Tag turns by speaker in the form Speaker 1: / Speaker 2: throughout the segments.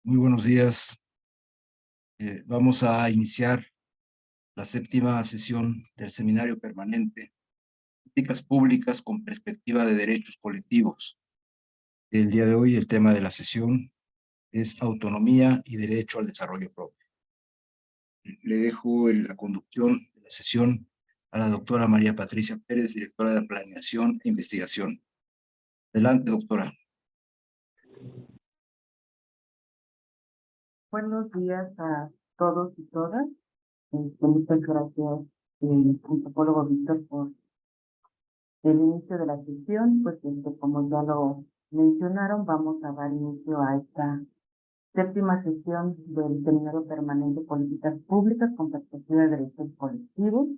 Speaker 1: Muy buenos días. Vamos a iniciar la séptima sesión del Seminario Permanente, Políticas Públicas con Perspectiva de Derechos Colectivos. El día de hoy el tema de la sesión es Autonomía y Derecho al Desarrollo Propio. Le dejo la conducción de la sesión a la doctora María Patricia Pérez, directora de Planeación e Investigación. Adelante, doctora.
Speaker 2: Buenos días a todos y todas. Muchas gracias, antropólogo Víctor, por el inicio de la sesión. Pues como ya lo mencionaron, vamos a dar inicio a esta séptima sesión del Seminario Permanente Políticas Públicas con Perspectiva de Derechos Colectivos.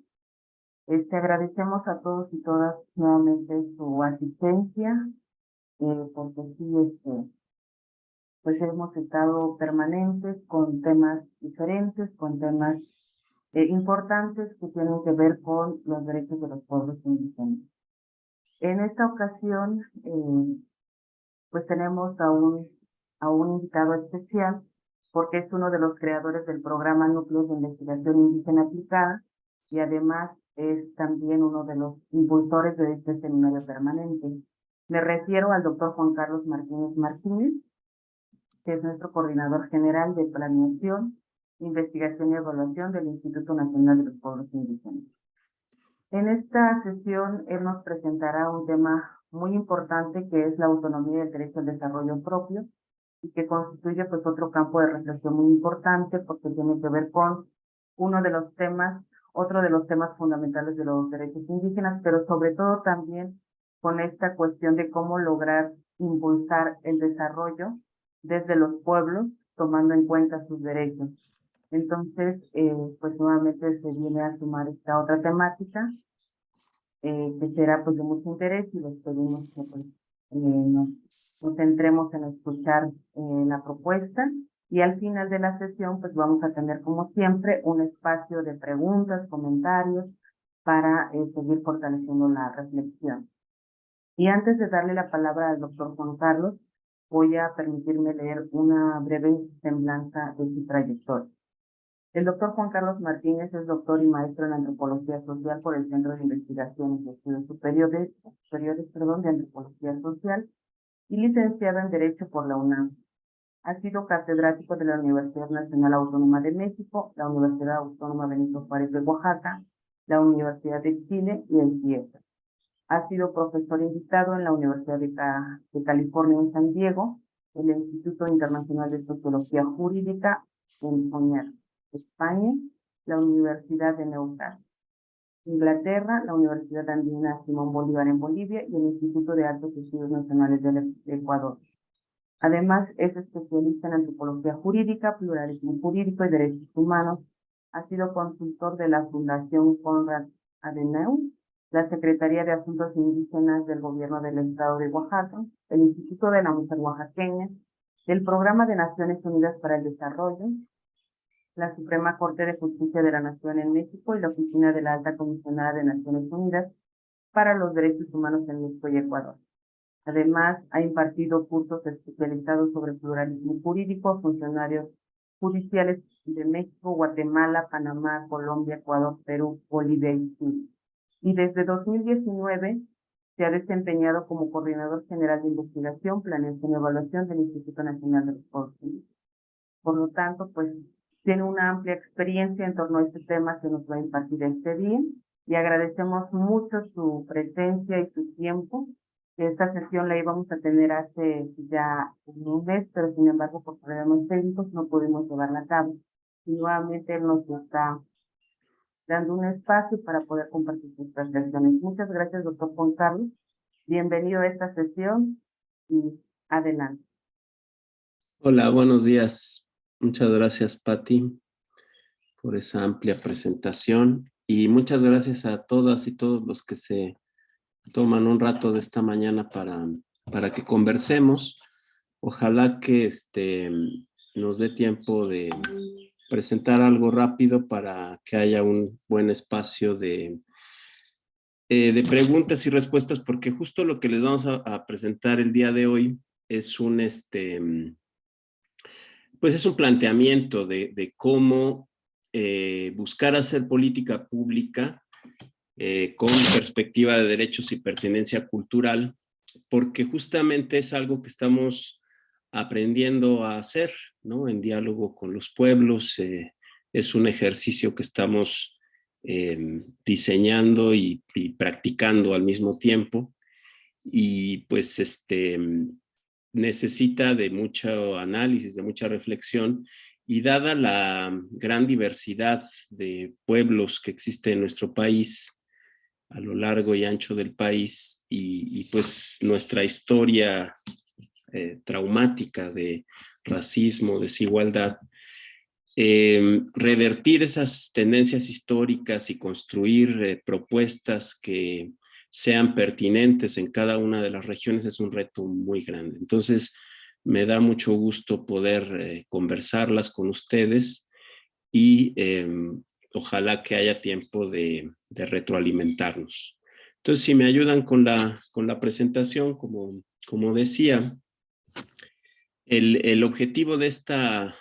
Speaker 2: Agradecemos a todos y todas nuevamente su asistencia, porque sí, pues hemos estado permanentes con temas diferentes, con temas importantes que tienen que ver con los derechos de los pueblos indígenas. En esta ocasión, pues tenemos a un invitado especial, porque es uno de los creadores del programa Núcleos de Investigación Indígena Aplicada y además es también uno de los impulsores de este seminario permanente. Me refiero al doctor Juan Carlos Martínez Martínez, que es nuestro coordinador general de Planeación, Investigación y Evaluación del Instituto Nacional de los Pueblos Indígenas. En esta sesión, él nos presentará un tema muy importante que es la autonomía y el derecho al desarrollo propio, y que constituye pues otro campo de reflexión muy importante porque tiene que ver con otro de los temas fundamentales de los derechos indígenas, pero sobre todo también con esta cuestión de cómo lograr impulsar el desarrollo desde los pueblos, tomando en cuenta sus derechos. Entonces, pues nuevamente se viene a sumar esta otra temática, que será pues de mucho interés, y les pedimos que pues, nos centremos en escuchar la propuesta, y al final de la sesión pues vamos a tener como siempre un espacio de preguntas, comentarios, para seguir fortaleciendo la reflexión. Y antes de darle la palabra al doctor Juan Carlos, voy a permitirme leer una breve semblanza de su trayectoria. El doctor Juan Carlos Martínez es doctor y maestro en Antropología Social por el Centro de Investigaciones y Estudios Superiores de Antropología Social, y licenciado en Derecho por la UNAM. Ha sido catedrático de la Universidad Nacional Autónoma de México, la Universidad Autónoma Benito Juárez de Oaxaca, la Universidad de Chile y el CIESA. Ha sido profesor invitado en la Universidad de California en San Diego, el Instituto Internacional de Sociología Jurídica en Oñar, España, la Universidad de Newcastle, Inglaterra, la Universidad Andina Simón Bolívar en Bolivia y el Instituto de Altos Estudios Nacionales de Ecuador. Además, es especialista en antropología jurídica, pluralismo jurídico y derechos humanos. Ha sido consultor de la Fundación Konrad Adenauer, la Secretaría de Asuntos Indígenas del Gobierno del Estado de Oaxaca, el Instituto de la Mujer Oaxaqueña, el Programa de Naciones Unidas para el Desarrollo, la Suprema Corte de Justicia de la Nación en México y la Oficina de la Alta Comisionada de Naciones Unidas para los Derechos Humanos en México y Ecuador. Además, ha impartido cursos especializados sobre pluralismo jurídico a funcionarios judiciales de México, Guatemala, Panamá, Colombia, Ecuador, Perú, Bolivia y Chile. Y desde 2019 se ha desempeñado como coordinador general de investigación, planeación y evaluación del Instituto Nacional de los Pueblos Indígenas. Por lo tanto, pues tiene una amplia experiencia en torno a este tema que nos va a impartir este día, y agradecemos mucho su presencia y su tiempo. Esta sesión la íbamos a tener hace ya un mes, pero sin embargo por problemas técnicos no pudimos llevarla a cabo. Y nuevamente él nos está dando un espacio para poder compartir sus reflexiones. Muchas gracias, doctor Juan Carlos. Bienvenido a esta sesión y adelante.
Speaker 3: Hola, buenos días. Muchas gracias, Patti, por esa amplia presentación, y muchas gracias a todas y todos los que se toman un rato de esta mañana para que conversemos. Ojalá que nos dé tiempo de presentar algo rápido para que haya un buen espacio de preguntas y respuestas, porque justo lo que les vamos a presentar el día de hoy es pues es un planteamiento de cómo buscar hacer política pública con perspectiva de derechos y pertenencia cultural, porque justamente es algo que estamos aprendiendo a hacer, ¿no? En diálogo con los pueblos. Es un ejercicio que estamos diseñando y practicando al mismo tiempo, y pues necesita de mucho análisis, de mucha reflexión, y dada la gran diversidad de pueblos que existe en nuestro país, a lo largo y ancho del país, y pues nuestra historia traumática de racismo, desigualdad, revertir esas tendencias históricas y construir propuestas que sean pertinentes en cada una de las regiones es un reto muy grande. Entonces, me da mucho gusto poder conversarlas con ustedes, y ojalá que haya tiempo de retroalimentarnos. Entonces, si me ayudan con la presentación, como decía, el objetivo de esta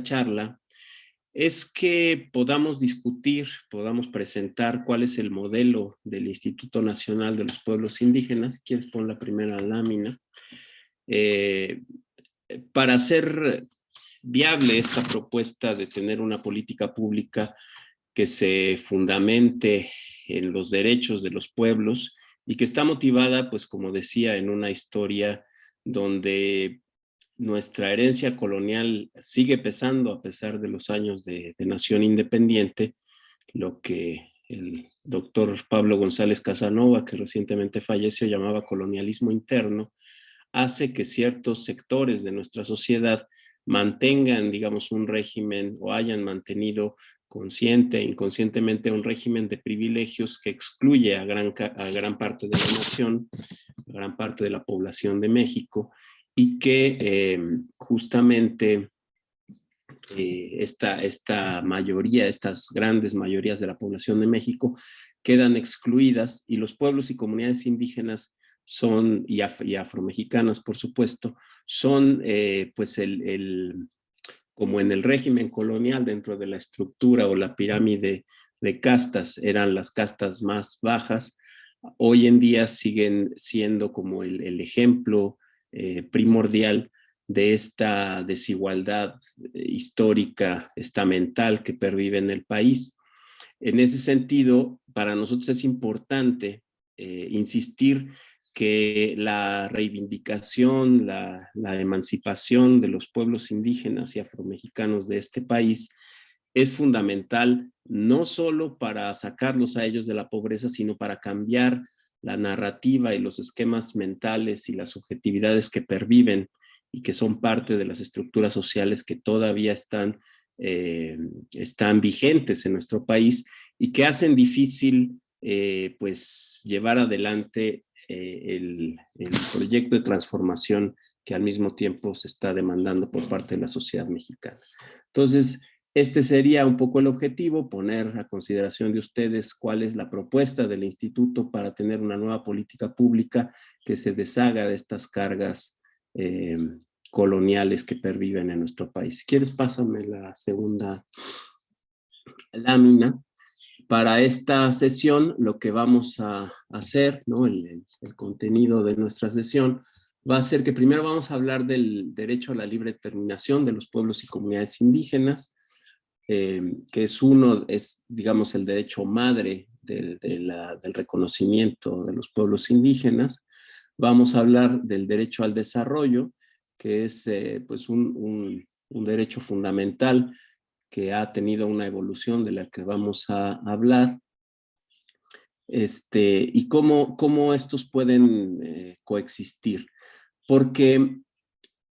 Speaker 3: charla es que podamos discutir, podamos presentar cuál es el modelo del Instituto Nacional de los Pueblos Indígenas. Si quieres, pon la primera lámina. Para hacer viable esta propuesta de tener una política pública que se fundamente en los derechos de los pueblos y que está motivada, pues como decía, en una historia donde nuestra herencia colonial sigue pesando a pesar de los años de nación independiente, lo que el doctor Pablo González Casanova, que recientemente falleció, llamaba colonialismo interno, hace que ciertos sectores de nuestra sociedad mantengan, digamos, un régimen, o hayan mantenido consciente e inconscientemente un régimen de privilegios que excluye a gran parte de la nación, a gran parte de la población de México, y que justamente esta mayoría, estas grandes mayorías de la población de México quedan excluidas, y los pueblos y comunidades indígenas son, y afromexicanas, por supuesto, son pues como en el régimen colonial, dentro de la estructura o la pirámide de castas, eran las castas más bajas. Hoy en día siguen siendo como el ejemplo primordial de esta desigualdad histórica, estamental, que pervive en el país. En ese sentido, para nosotros es importante insistir que la reivindicación, la emancipación de los pueblos indígenas y afromexicanos de este país es fundamental, no solo para sacarlos a ellos de la pobreza, sino para cambiar la narrativa y los esquemas mentales y las subjetividades que perviven y que son parte de las estructuras sociales que todavía están vigentes en nuestro país, y que hacen difícil pues llevar adelante el proyecto de transformación que al mismo tiempo se está demandando por parte de la sociedad mexicana. Entonces, este sería un poco el objetivo: poner a consideración de ustedes cuál es la propuesta del instituto para tener una nueva política pública que se deshaga de estas cargas coloniales que perviven en nuestro país. Si quieres, pásame la segunda lámina. Para esta sesión, lo que vamos a hacer, ¿no? El contenido de nuestra sesión va a ser que primero vamos a hablar del derecho a la libre determinación de los pueblos y comunidades indígenas, que es, digamos, el derecho madre del reconocimiento de los pueblos indígenas. Vamos a hablar del derecho al desarrollo, que es pues un derecho fundamental que ha tenido una evolución de la que vamos a hablar, y cómo estos pueden coexistir. Porque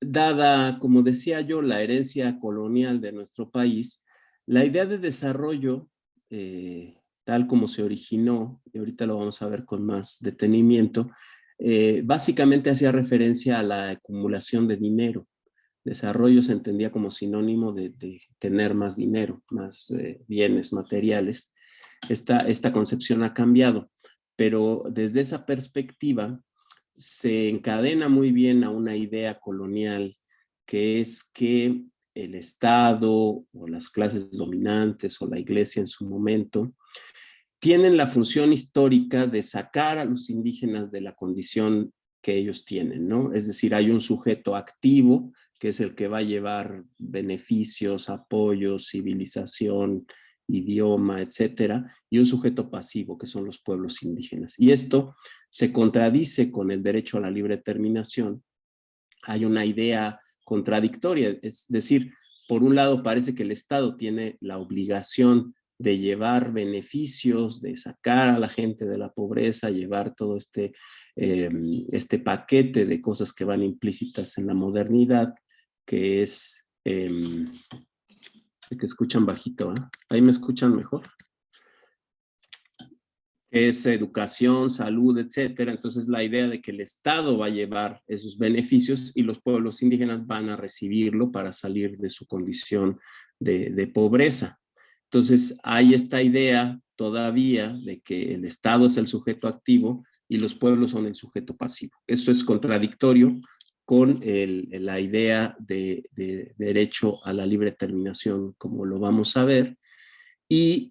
Speaker 3: dada, como decía yo, la herencia colonial de nuestro país, la idea de desarrollo, tal como se originó, y ahorita lo vamos a ver con más detenimiento, básicamente hacía referencia a la acumulación de dinero. Desarrollo se entendía como sinónimo de tener más dinero, más bienes materiales. Esta concepción ha cambiado, pero desde esa perspectiva se encadena muy bien a una idea colonial, que es que el Estado o las clases dominantes o la iglesia en su momento tienen la función histórica de sacar a los indígenas de la condición que ellos tienen, ¿no? Es decir, hay un sujeto activo que es el que va a llevar beneficios, apoyos, civilización, idioma, etcétera, y un sujeto pasivo, que son los pueblos indígenas. Y esto se contradice con el derecho a la libre determinación. Hay una idea contradictoria, es decir, por un lado parece que el Estado tiene la obligación de llevar beneficios, de sacar a la gente de la pobreza, llevar todo este paquete de cosas que van implícitas en la modernidad, que es, que escuchan bajito, ¿eh? Ahí me escuchan mejor. Es educación, salud, etcétera. Entonces la idea de que el Estado va a llevar esos beneficios y los pueblos indígenas van a recibirlo para salir de su condición de pobreza. Entonces hay esta idea todavía de que el Estado es el sujeto activo y los pueblos son el sujeto pasivo. Eso es contradictorio con la idea de derecho a la libre determinación, como lo vamos a ver. Y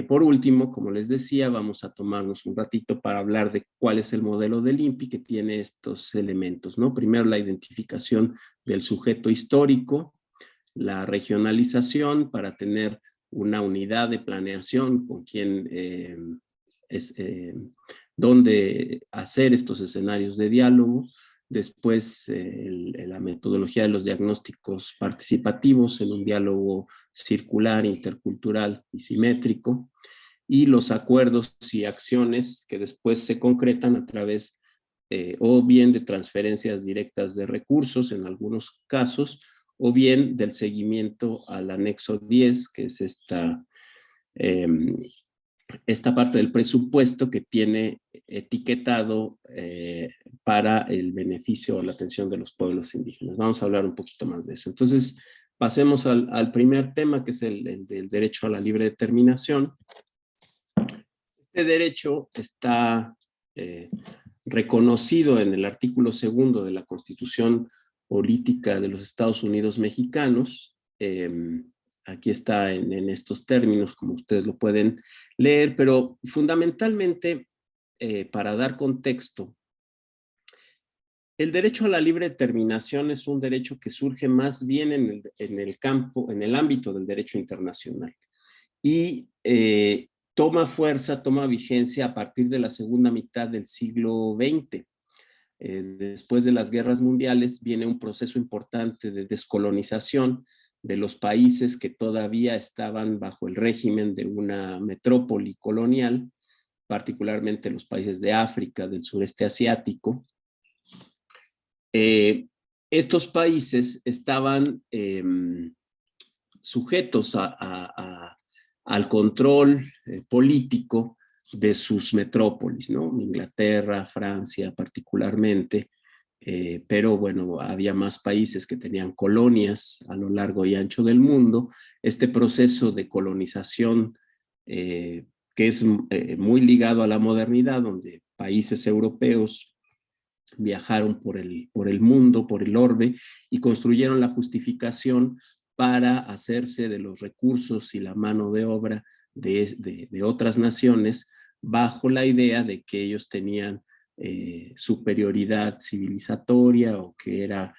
Speaker 3: por último, como les decía, vamos a tomarnos un ratito para hablar de cuál es el modelo del INPI que tiene estos elementos, ¿no? Primero, la identificación del sujeto histórico, la regionalización para tener una unidad de planeación con quien, dónde hacer estos escenarios de diálogo. Después, la metodología de los diagnósticos participativos en un diálogo circular, intercultural y simétrico, y los acuerdos y acciones que después se concretan a través o bien de transferencias directas de recursos en algunos casos, o bien del seguimiento al anexo 10, que es esta parte del presupuesto que tiene etiquetado para el beneficio o la atención de los pueblos indígenas. Vamos a hablar un poquito más de eso. Entonces, pasemos al primer tema, que es el del derecho a la libre determinación. Este derecho está reconocido en el artículo 2 de la Constitución Política de los Estados Unidos Mexicanos. Aquí está en estos términos, como ustedes lo pueden leer, pero fundamentalmente, para dar contexto, el derecho a la libre determinación es un derecho que surge más bien en el campo, en el ámbito del derecho internacional. Y toma fuerza, toma vigencia a partir de la segunda mitad del siglo XX. Después de las guerras mundiales viene un proceso importante de descolonización de los países que todavía estaban bajo el régimen de una metrópoli colonial, particularmente los países de África, del sureste asiático. Estos países estaban sujetos al control político de sus metrópolis, ¿no? Inglaterra, Francia particularmente, pero bueno, había más países que tenían colonias a lo largo y ancho del mundo. Este proceso de colonización que es muy ligado a la modernidad, donde países europeos viajaron por el mundo, por el orbe, y construyeron la justificación para hacerse de los recursos y la mano de obra de otras naciones, bajo la idea de que ellos tenían superioridad civilizatoria, o que era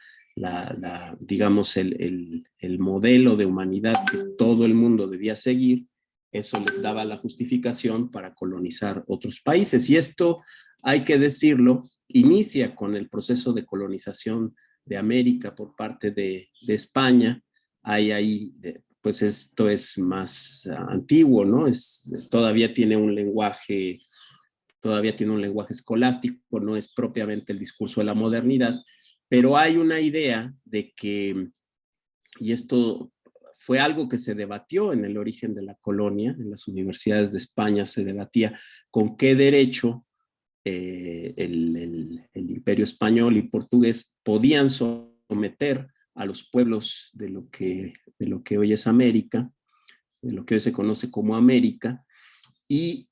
Speaker 3: digamos, el modelo de humanidad que todo el mundo debía seguir. Eso les daba la justificación para colonizar otros países. Y esto, hay que decirlo, inicia con el proceso de colonización de América por parte de España. Pues esto es más antiguo, ¿no? Todavía tiene un lenguaje escolástico, no es propiamente el discurso de la modernidad, pero hay una idea de que, y esto fue algo que se debatió en el origen de la colonia, en las universidades de España se debatía con qué derecho el imperio español y portugués podían someter a los pueblos de lo que hoy es América, de lo que hoy se conoce como América. Y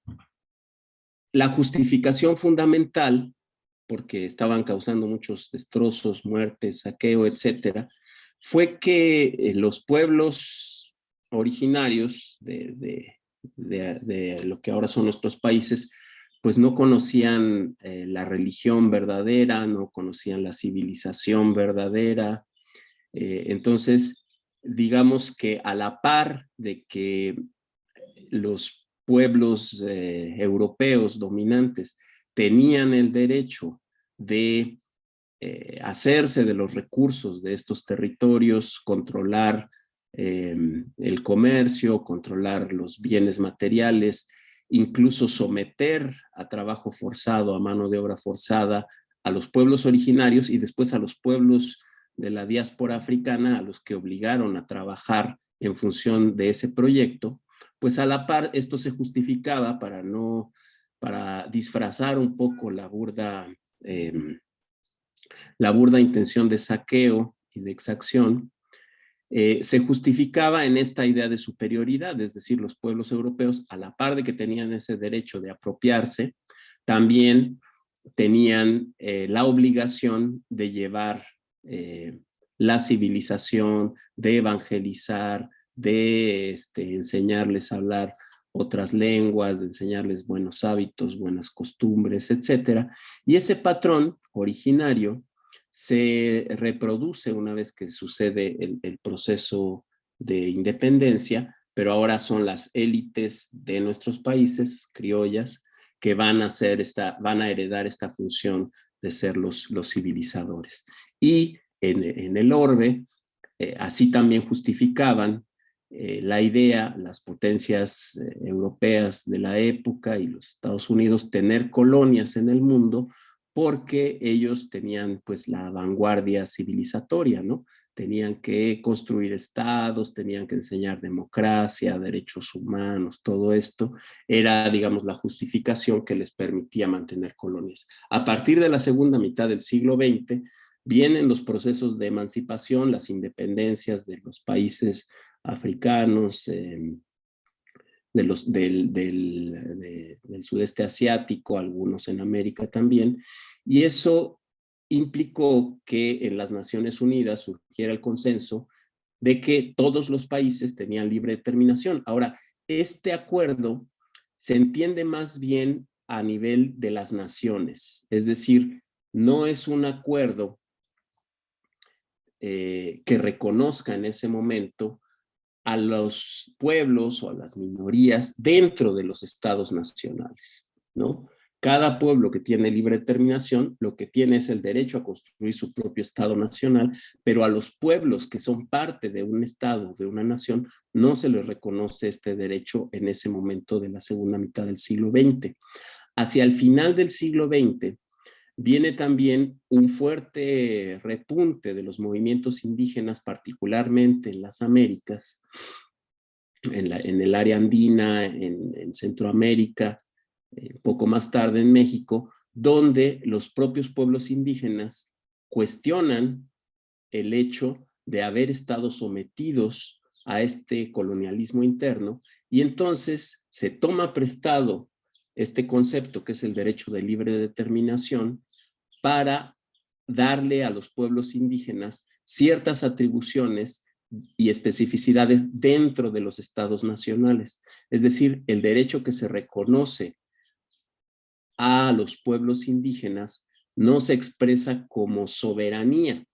Speaker 3: la justificación fundamental, porque estaban causando muchos destrozos, muertes, saqueo, etcétera, fue que los pueblos originarios de lo que ahora son nuestros países, pues no conocían la religión verdadera, no conocían la civilización verdadera. Entonces, digamos que a la par de que los pueblos europeos dominantes tenían el derecho de hacerse de los recursos de estos territorios, controlar el comercio, controlar los bienes materiales, incluso someter a trabajo forzado, a mano de obra forzada, a los pueblos originarios y después a los pueblos de la diáspora africana, a los que obligaron a trabajar en función de ese proyecto, pues a la par esto se justificaba para disfrazar un poco la burda intención de saqueo y de exacción, se justificaba en esta idea de superioridad, es decir, los pueblos europeos, a la par de que tenían ese derecho de apropiarse, también tenían la obligación de llevar la civilización, de evangelizar, de enseñarles a hablar otras lenguas, de enseñarles buenos hábitos, buenas costumbres, etcétera. Y ese patrón originario se reproduce una vez que sucede el proceso de independencia, pero ahora son las élites de nuestros países criollas que van a heredar esta función de ser los civilizadores. Y en el orbe, así también justificaban la idea, las potencias europeas de la época y los Estados Unidos, tener colonias en el mundo porque ellos tenían pues la vanguardia civilizatoria, ¿no? Tenían que construir estados, tenían que enseñar democracia, derechos humanos, todo esto era, digamos, la justificación que les permitía mantener colonias. A partir de la segunda mitad del siglo XX, vienen los procesos de emancipación, las independencias de los países africanos, del sudeste asiático, algunos en América también, y eso implicó que en las Naciones Unidas surgiera el consenso de que todos los países tenían libre determinación. Ahora, este acuerdo se entiende más bien a nivel de las naciones, es decir, no es un acuerdo que reconozca en ese momento a los pueblos o a las minorías dentro de los estados nacionales, ¿no? Cada pueblo que tiene libre determinación lo que tiene es el derecho a construir su propio estado nacional, pero a los pueblos que son parte de un estado, de una nación, no se les reconoce este derecho en ese momento de la segunda mitad del siglo XX. Hacia el final del siglo XX, viene también un fuerte repunte de los movimientos indígenas, particularmente en las Américas, en el área andina, en Centroamérica, poco más tarde en México, donde los propios pueblos indígenas cuestionan el hecho de haber estado sometidos a este colonialismo interno y entonces se toma prestado este concepto que es el derecho de libre determinación para darle a los pueblos indígenas ciertas atribuciones y especificidades dentro de los estados nacionales. Es decir, el derecho que se reconoce a los pueblos indígenas no se expresa como soberanía,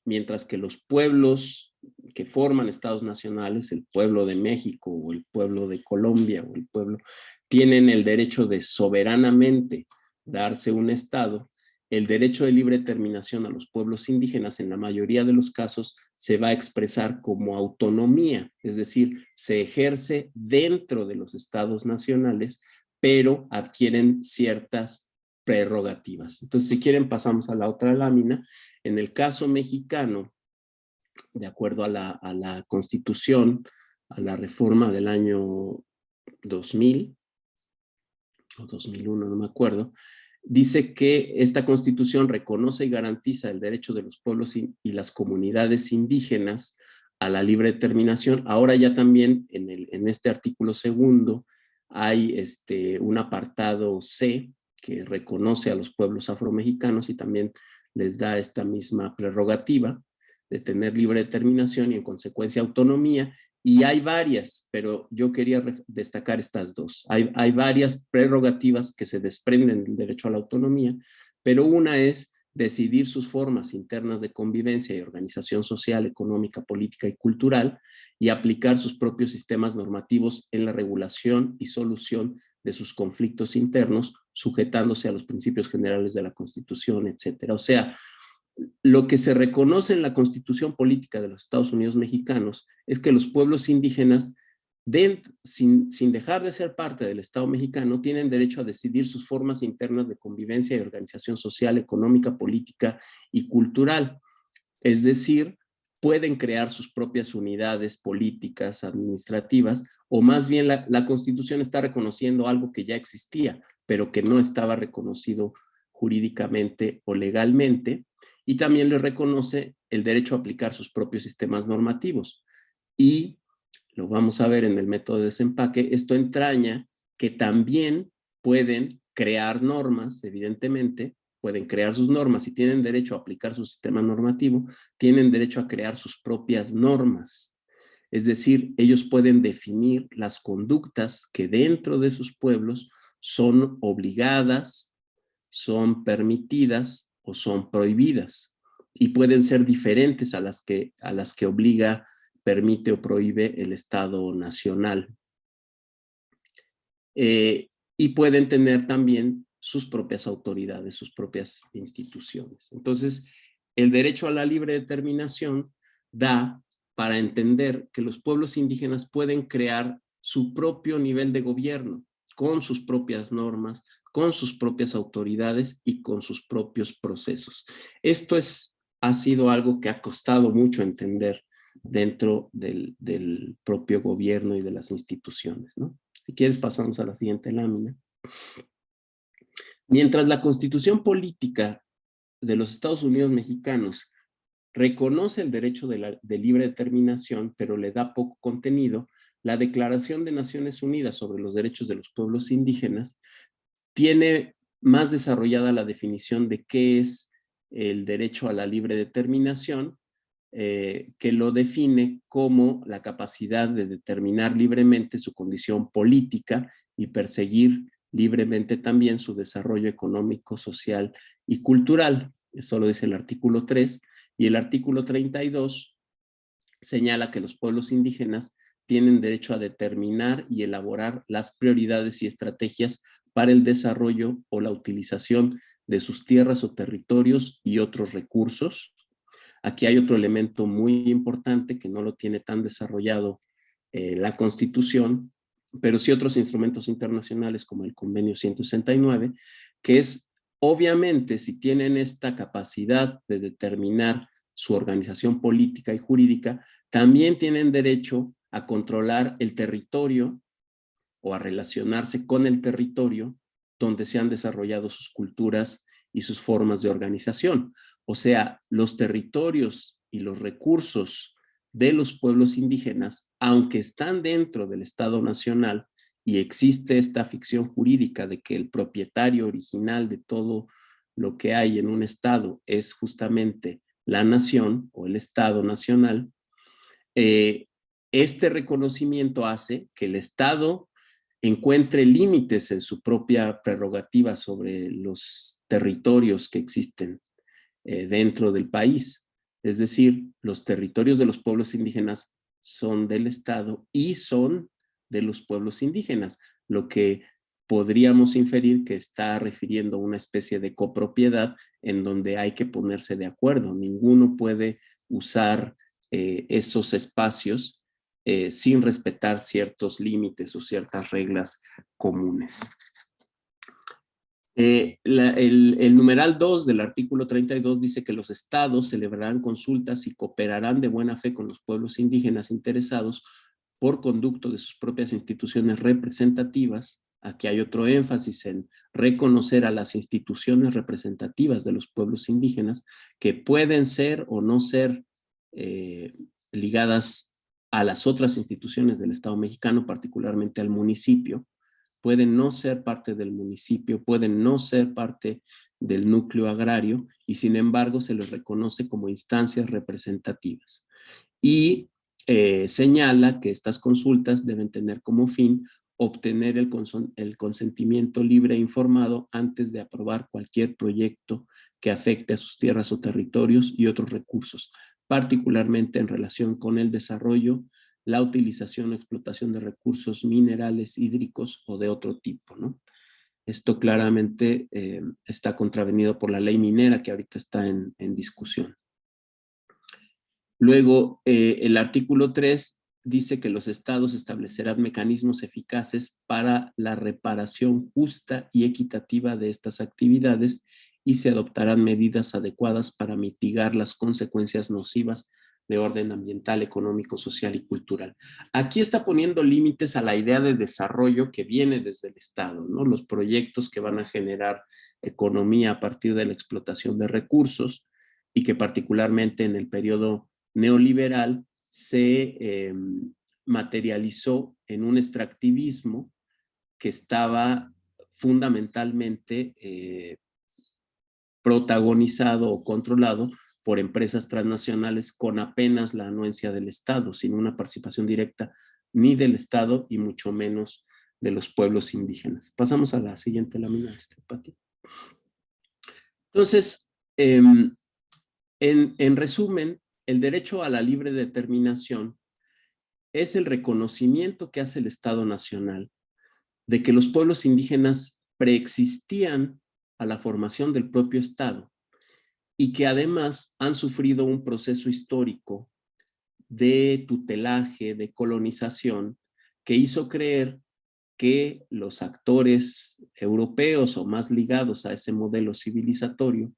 Speaker 3: mientras que los pueblos que forman estados nacionales, el pueblo de México o el pueblo de Colombia o el pueblo, tienen el derecho de soberanamente darse un estado. El derecho de libre determinación a los pueblos indígenas en la mayoría de los casos se va a expresar como autonomía, es decir, se ejerce dentro de los estados nacionales, pero adquieren ciertas prerrogativas. Entonces, si quieren, pasamos a la otra lámina. En el caso mexicano, de acuerdo a la Constitución, a la reforma del año 2000 o 2001, no me acuerdo, dice que esta Constitución reconoce y garantiza el derecho de los pueblos y las comunidades indígenas a la libre determinación. Ahora ya también en este artículo segundo hay un apartado C que reconoce a los pueblos afromexicanos y también les da esta misma prerrogativa. de tener libre determinación y en consecuencia autonomía, y hay varias, pero yo quería destacar estas dos. Hay varias prerrogativas que se desprenden del derecho a la autonomía, pero una es decidir sus formas internas de convivencia y organización social, económica, política y cultural, y aplicar sus propios sistemas normativos en la regulación y solución de sus conflictos internos, sujetándose a los principios generales de la Constitución, etcétera. O sea, lo que se reconoce en la Constitución Política de los Estados Unidos Mexicanos es que los pueblos indígenas, sin dejar de ser parte del Estado mexicano, tienen derecho a decidir sus formas internas de convivencia y organización social, económica, política y cultural. Es decir, pueden crear sus propias unidades políticas, administrativas, o más bien la Constitución está reconociendo algo que ya existía, pero que no estaba reconocido jurídicamente o legalmente, y también les reconoce el derecho a aplicar sus propios sistemas normativos. Y lo vamos a ver en el método de desempaque, esto entraña que también pueden crear normas, evidentemente, pueden crear sus normas y tienen derecho a aplicar su sistema normativo, tienen derecho a crear sus propias normas. Es decir, ellos pueden definir las conductas que dentro de sus pueblos son obligadas, son permitidas o son prohibidas, y pueden ser diferentes a las que obliga, permite o prohíbe el Estado nacional. Y pueden tener también sus propias autoridades, sus propias instituciones. Entonces, el derecho a la libre determinación da para entender que los pueblos indígenas pueden crear su propio nivel de gobierno, con sus propias normas, con sus propias autoridades y con sus propios procesos. Esto ha sido algo que ha costado mucho entender dentro del propio gobierno y de las instituciones, ¿no? Si quieres, pasamos a la siguiente lámina. Mientras la Constitución Política de los Estados Unidos Mexicanos reconoce el derecho de libre determinación, pero le da poco contenido, la Declaración de Naciones Unidas sobre los Derechos de los Pueblos Indígenas tiene más desarrollada la definición de qué es el derecho a la libre determinación, que lo define como la capacidad de determinar libremente su condición política y perseguir libremente también su desarrollo económico, social y cultural. Eso lo dice el artículo 3, y el artículo 32 señala que los pueblos indígenas tienen derecho a determinar y elaborar las prioridades y estrategias para el desarrollo o la utilización de sus tierras o territorios y otros recursos. Aquí hay otro elemento muy importante que no lo tiene tan desarrollado la Constitución, pero sí otros instrumentos internacionales como el Convenio 169, que es, obviamente, si tienen esta capacidad de determinar su organización política y jurídica, también tienen derecho a controlar el territorio o a relacionarse con el territorio donde se han desarrollado sus culturas y sus formas de organización. O sea, los territorios y los recursos de los pueblos indígenas, aunque están dentro del Estado Nacional y existe esta ficción jurídica de que el propietario original de todo lo que hay en un Estado es justamente la nación o el Estado Nacional, este reconocimiento hace que el Estado encuentre límites en su propia prerrogativa sobre los territorios que existen dentro del país. Es decir, los territorios de los pueblos indígenas son del Estado y son de los pueblos indígenas, lo que podríamos inferir que está refiriendo a una especie de copropiedad en donde hay que ponerse de acuerdo. Ninguno puede usar esos espacios sin respetar ciertos límites o ciertas reglas comunes. El numeral 2 del artículo 32 dice que los estados celebrarán consultas y cooperarán de buena fe con los pueblos indígenas interesados por conducto de sus propias instituciones representativas. Aquí hay otro énfasis en reconocer a las instituciones representativas de los pueblos indígenas que pueden ser o no ser ligadas a las otras instituciones del Estado mexicano, particularmente al municipio. Pueden no ser parte del municipio, pueden no ser parte del núcleo agrario y sin embargo se les reconoce como instancias representativas. Y señala que estas consultas deben tener como fin obtener el consentimiento libre e informado antes de aprobar cualquier proyecto que afecte a sus tierras o territorios y otros recursos, particularmente en relación con el desarrollo, la utilización o explotación de recursos minerales, hídricos o de otro tipo, ¿no? Esto claramente está contravenido por la ley minera que ahorita está en discusión. Luego, el artículo 3 dice que los estados establecerán mecanismos eficaces para la reparación justa y equitativa de estas actividades y se adoptarán medidas adecuadas para mitigar las consecuencias nocivas de orden ambiental, económico, social y cultural. Aquí está poniendo límites a la idea de desarrollo que viene desde el Estado, ¿no? Los proyectos que van a generar economía a partir de la explotación de recursos y que particularmente en el periodo neoliberal se materializó en un extractivismo que estaba fundamentalmente protagonizado o controlado por empresas transnacionales con apenas la anuencia del Estado, sin una participación directa ni del Estado y mucho menos de los pueblos indígenas. Pasamos a la siguiente lámina, Pati. Entonces, en resumen, el derecho a la libre determinación es el reconocimiento que hace el Estado Nacional de que los pueblos indígenas preexistían a la formación del propio Estado y que además han sufrido un proceso histórico de tutelaje, de colonización, que hizo creer que los actores europeos o más ligados a ese modelo civilizatorio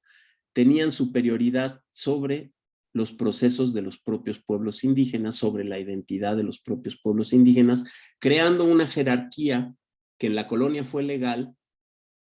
Speaker 3: tenían superioridad sobre los procesos de los propios pueblos indígenas, sobre la identidad de los propios pueblos indígenas, creando una jerarquía que en la colonia fue legal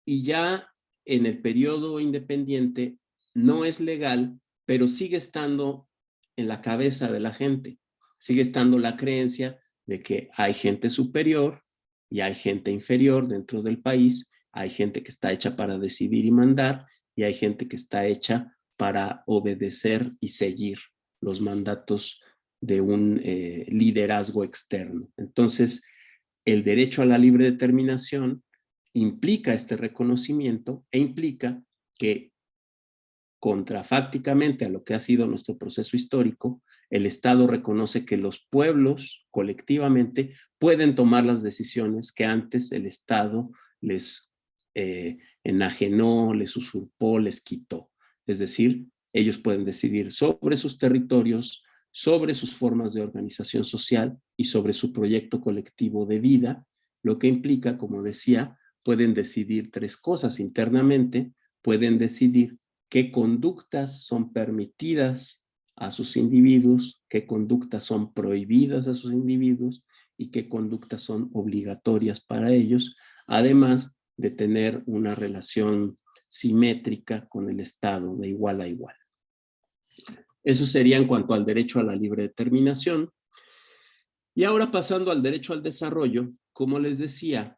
Speaker 3: y ya en el periodo independiente no es legal, pero sigue estando en la cabeza de la gente. Sigue estando la creencia de que hay gente superior y hay gente inferior dentro del país, hay gente que está hecha para decidir y mandar, y hay gente que está hecha para obedecer y seguir los mandatos de un liderazgo externo. Entonces, el derecho a la libre determinación implica este reconocimiento e implica que contrafácticamente a lo que ha sido nuestro proceso histórico, el Estado reconoce que los pueblos colectivamente pueden tomar las decisiones que antes el Estado les enajenó, les usurpó, les quitó. Es decir, ellos pueden decidir sobre sus territorios, sobre sus formas de organización social y sobre su proyecto colectivo de vida, lo que implica, como decía, pueden decidir tres cosas internamente, pueden decidir qué conductas son permitidas a sus individuos, qué conductas son prohibidas a sus individuos y qué conductas son obligatorias para ellos, además de tener una relación simétrica con el Estado de igual a igual. Eso sería en cuanto al derecho a la libre determinación. Y ahora pasando al derecho al desarrollo, como les decía,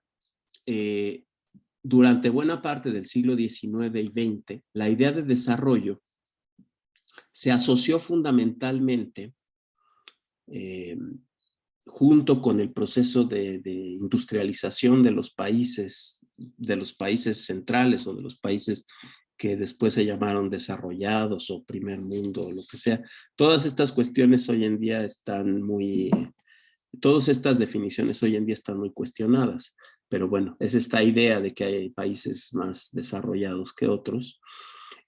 Speaker 3: durante buena parte del siglo XIX y XX, la idea de desarrollo se asoció fundamentalmente junto con el proceso de industrialización de los países centrales o de los países que después se llamaron desarrollados o primer mundo o lo que sea. Todas estas cuestiones hoy en día están todas estas definiciones hoy en día están muy cuestionadas, pero bueno, es esta idea de que hay países más desarrollados que otros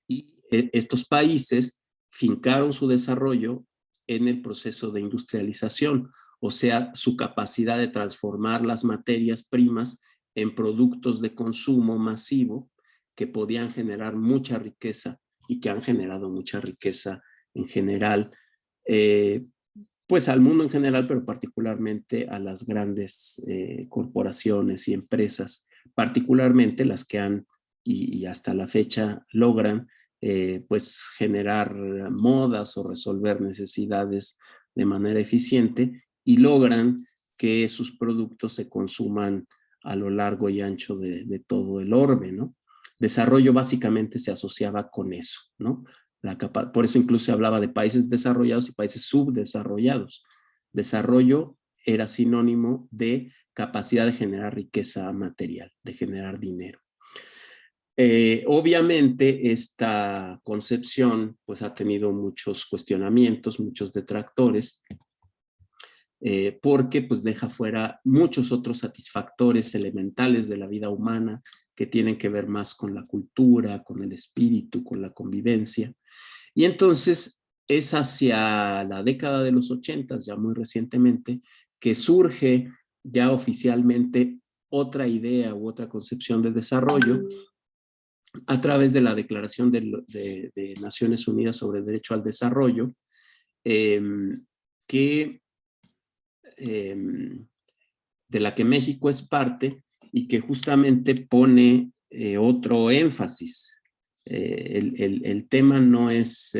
Speaker 3: y estos países fincaron su desarrollo en el proceso de industrialización, o sea, su capacidad de transformar las materias primas en productos de consumo masivo que podían generar mucha riqueza y que han generado mucha riqueza en general, pues al mundo en general, pero particularmente a las grandes corporaciones y empresas, particularmente las que han y hasta la fecha logran pues generar modas o resolver necesidades de manera eficiente y logran que sus productos se consuman a lo largo y ancho de todo el orbe, ¿no? desarrollo básicamente se asociaba con eso, ¿no? Por eso incluso se hablaba de países desarrollados y países subdesarrollados. Desarrollo era sinónimo de capacidad de generar riqueza material, de generar dinero. Obviamente esta concepción pues ha tenido muchos cuestionamientos, muchos detractores, porque pues deja fuera muchos otros satisfactores elementales de la vida humana que tienen que ver más con la cultura, con el espíritu, con la convivencia. Y entonces es hacia la década de los 80, ya muy recientemente, que surge ya oficialmente otra idea u otra concepción de desarrollo a través de la Declaración de Naciones Unidas sobre el Derecho al Desarrollo, que de la que México es parte y que justamente pone otro énfasis. El tema no es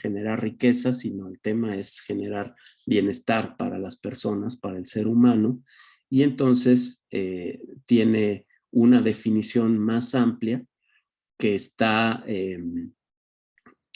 Speaker 3: generar riqueza, sino el tema es generar bienestar para las personas, para el ser humano, y entonces tiene una definición más amplia que está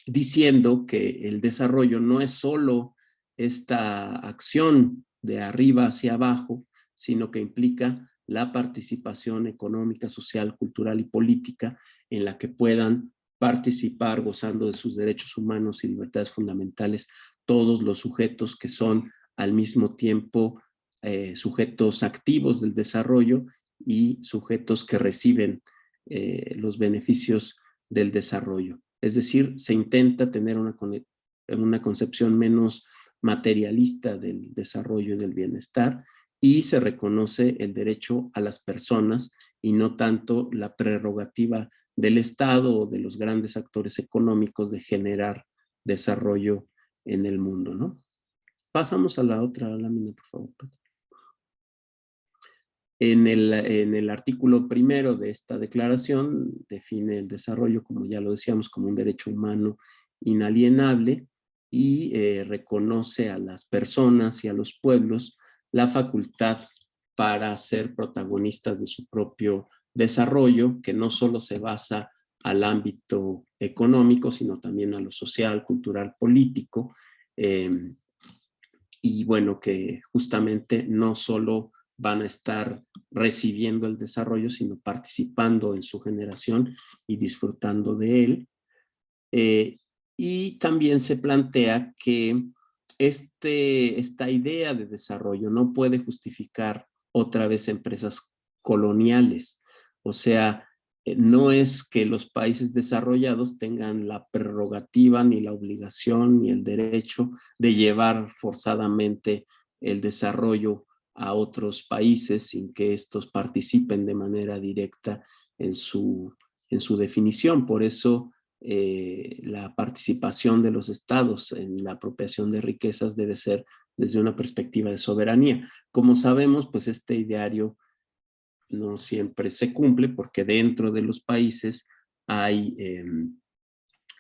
Speaker 3: diciendo que el desarrollo no es solo esta acción de arriba hacia abajo, sino que implica la participación económica, social, cultural y política en la que puedan participar gozando de sus derechos humanos y libertades fundamentales todos los sujetos que son al mismo tiempo sujetos activos del desarrollo y sujetos que reciben los beneficios del desarrollo. Es decir, se intenta tener una concepción menos materialista del desarrollo y del bienestar, y se reconoce el derecho a las personas y no tanto la prerrogativa del Estado o de los grandes actores económicos de generar desarrollo en el mundo, ¿no? Pasamos a la otra lámina, por favor. En el artículo primero de esta declaración define el desarrollo, como ya lo decíamos, como un derecho humano inalienable y reconoce a las personas y a los pueblos la facultad para ser protagonistas de su propio desarrollo, que no solo se basa al ámbito económico, sino también a lo social, cultural, político, y bueno, que justamente no solo van a estar recibiendo el desarrollo, sino participando en su generación y disfrutando de él. Y también se plantea que esta idea de desarrollo no puede justificar otra vez empresas coloniales. O sea, no es que los países desarrollados tengan la prerrogativa, ni la obligación, ni el derecho de llevar forzadamente el desarrollo a otros países sin que estos participen de manera directa en su definición. Por eso la participación de los estados en la apropiación de riquezas debe ser desde una perspectiva de soberanía. Como sabemos, pues este ideario no siempre se cumple porque dentro de los países hay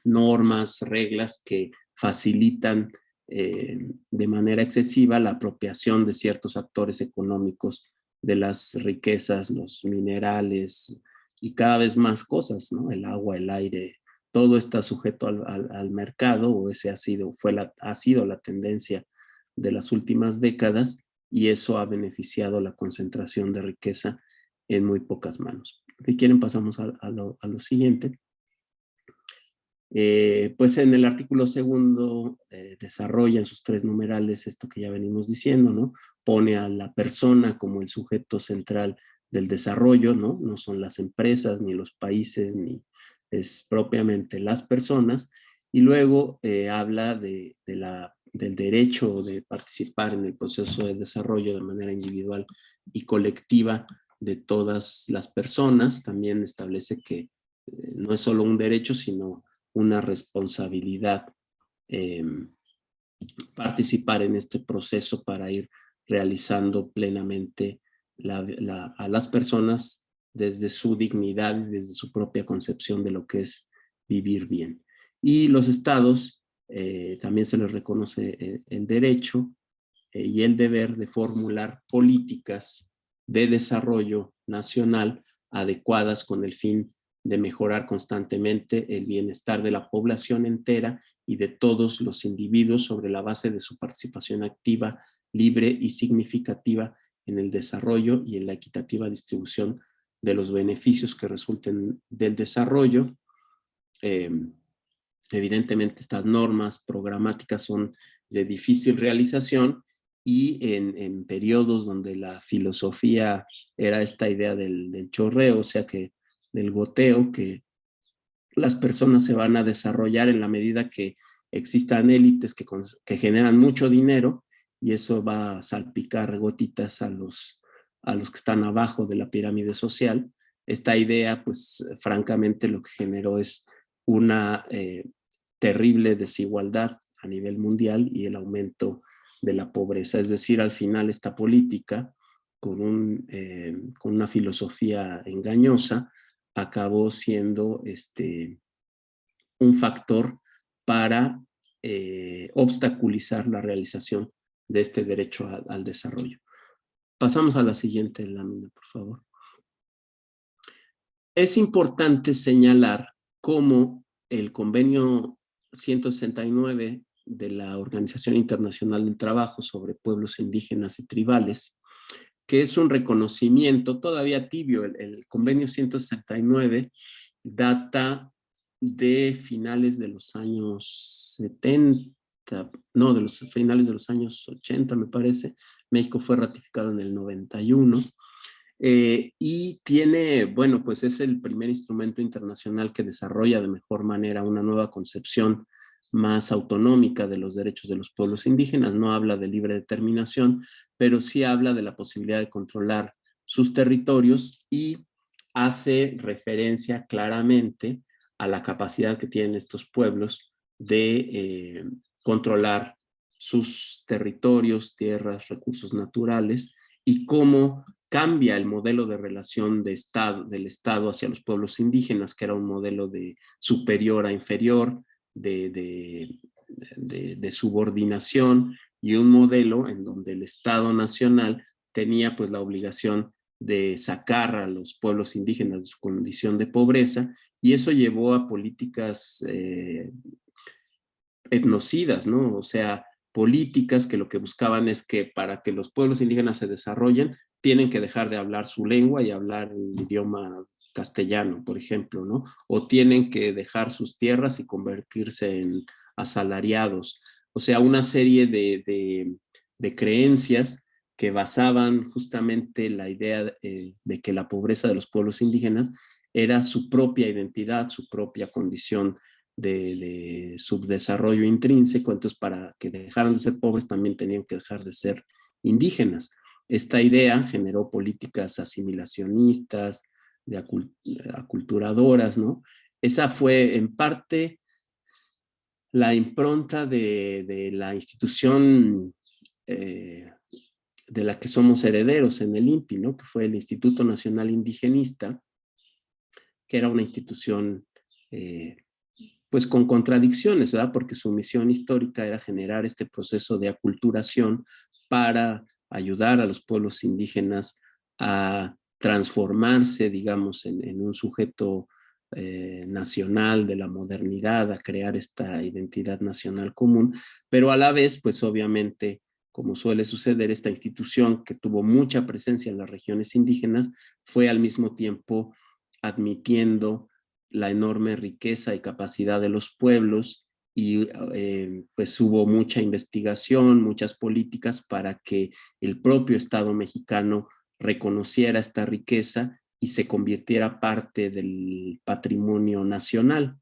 Speaker 3: normas, reglas que facilitan de manera excesiva la apropiación de ciertos actores económicos de las riquezas, los minerales y cada vez más cosas, ¿no? El agua, el aire, todo está sujeto al mercado, o ese ha sido la tendencia de las últimas décadas, y eso ha beneficiado la concentración de riqueza en muy pocas manos. Si quieren pasamos a lo siguiente. Pues en el artículo segundo desarrolla en sus 3 numerales esto que ya venimos diciendo, ¿no? Pone a la persona como el sujeto central del desarrollo, ¿no? No son las empresas, ni los países, ni es propiamente las personas. Y luego habla del derecho de participar en el proceso de desarrollo de manera individual y colectiva de todas las personas. También establece que no es solo un derecho, sino una responsabilidad participar en este proceso para ir realizando plenamente a las personas desde su dignidad y desde su propia concepción de lo que es vivir bien. Y los estados también se les reconoce el derecho y el deber de formular políticas de desarrollo nacional adecuadas con el fin de mejorar constantemente el bienestar de la población entera y de todos los individuos sobre la base de su participación activa, libre y significativa en el desarrollo y en la equitativa distribución de los beneficios que resulten del desarrollo. Evidentemente estas normas programáticas son de difícil realización y en periodos donde la filosofía era esta idea del chorreo, o sea que del goteo, que las personas se van a desarrollar en la medida que existan élites que generan mucho dinero y eso va a salpicar gotitas a los que están abajo de la pirámide social. Esta idea, pues francamente lo que generó es una terrible desigualdad a nivel mundial y el aumento de la pobreza. Es decir, al final esta política, con una filosofía engañosa, acabó siendo un factor para obstaculizar la realización de este derecho al desarrollo. Pasamos a la siguiente lámina, por favor. Es importante señalar cómo el convenio 169 de la Organización Internacional del Trabajo sobre Pueblos Indígenas y Tribales, que es un reconocimiento todavía tibio. El convenio 169 data de finales de los años 70, no, de los finales de los años 80, me parece. México fue ratificado en el 91. Y tiene, bueno, pues es el primer instrumento internacional que desarrolla de mejor manera una nueva concepción más autonómica de los derechos de los pueblos indígenas. No habla de libre determinación, pero sí habla de la posibilidad de controlar sus territorios y hace referencia claramente a la capacidad que tienen estos pueblos de controlar sus territorios, tierras, recursos naturales y cómo cambia el modelo de relación del Estado hacia los pueblos indígenas, que era un modelo de superior a inferior, de subordinación, y un modelo en donde el Estado nacional tenía pues la obligación de sacar a los pueblos indígenas de su condición de pobreza, y eso llevó a políticas etnocidas, ¿no? O sea, políticas que lo que buscaban es que para que los pueblos indígenas se desarrollen, tienen que dejar de hablar su lengua y hablar el idioma castellano, por ejemplo, ¿no? O tienen que dejar sus tierras y convertirse en asalariados. O sea, una serie de creencias que basaban justamente la idea de que la pobreza de los pueblos indígenas era su propia identidad, su propia condición de subdesarrollo intrínseco. Entonces, para que dejaran de ser pobres también tenían que dejar de ser indígenas. Esta idea generó políticas asimilacionistas, aculturadoras, ¿no? Esa fue en parte la impronta de la institución de la que somos herederos en el INPI, ¿no? Que fue el Instituto Nacional Indigenista, que era una institución pues con contradicciones, ¿verdad? Porque su misión histórica era generar este proceso de aculturación para ayudar a los pueblos indígenas a transformarse, digamos, en un sujeto nacional de la modernidad, a crear esta identidad nacional común, pero a la vez, pues obviamente, como suele suceder, esta institución que tuvo mucha presencia en las regiones indígenas, fue al mismo tiempo admitiendo la enorme riqueza y capacidad de los pueblos y pues hubo mucha investigación, muchas políticas para que el propio Estado mexicano reconociera esta riqueza y se convirtiera parte del patrimonio nacional.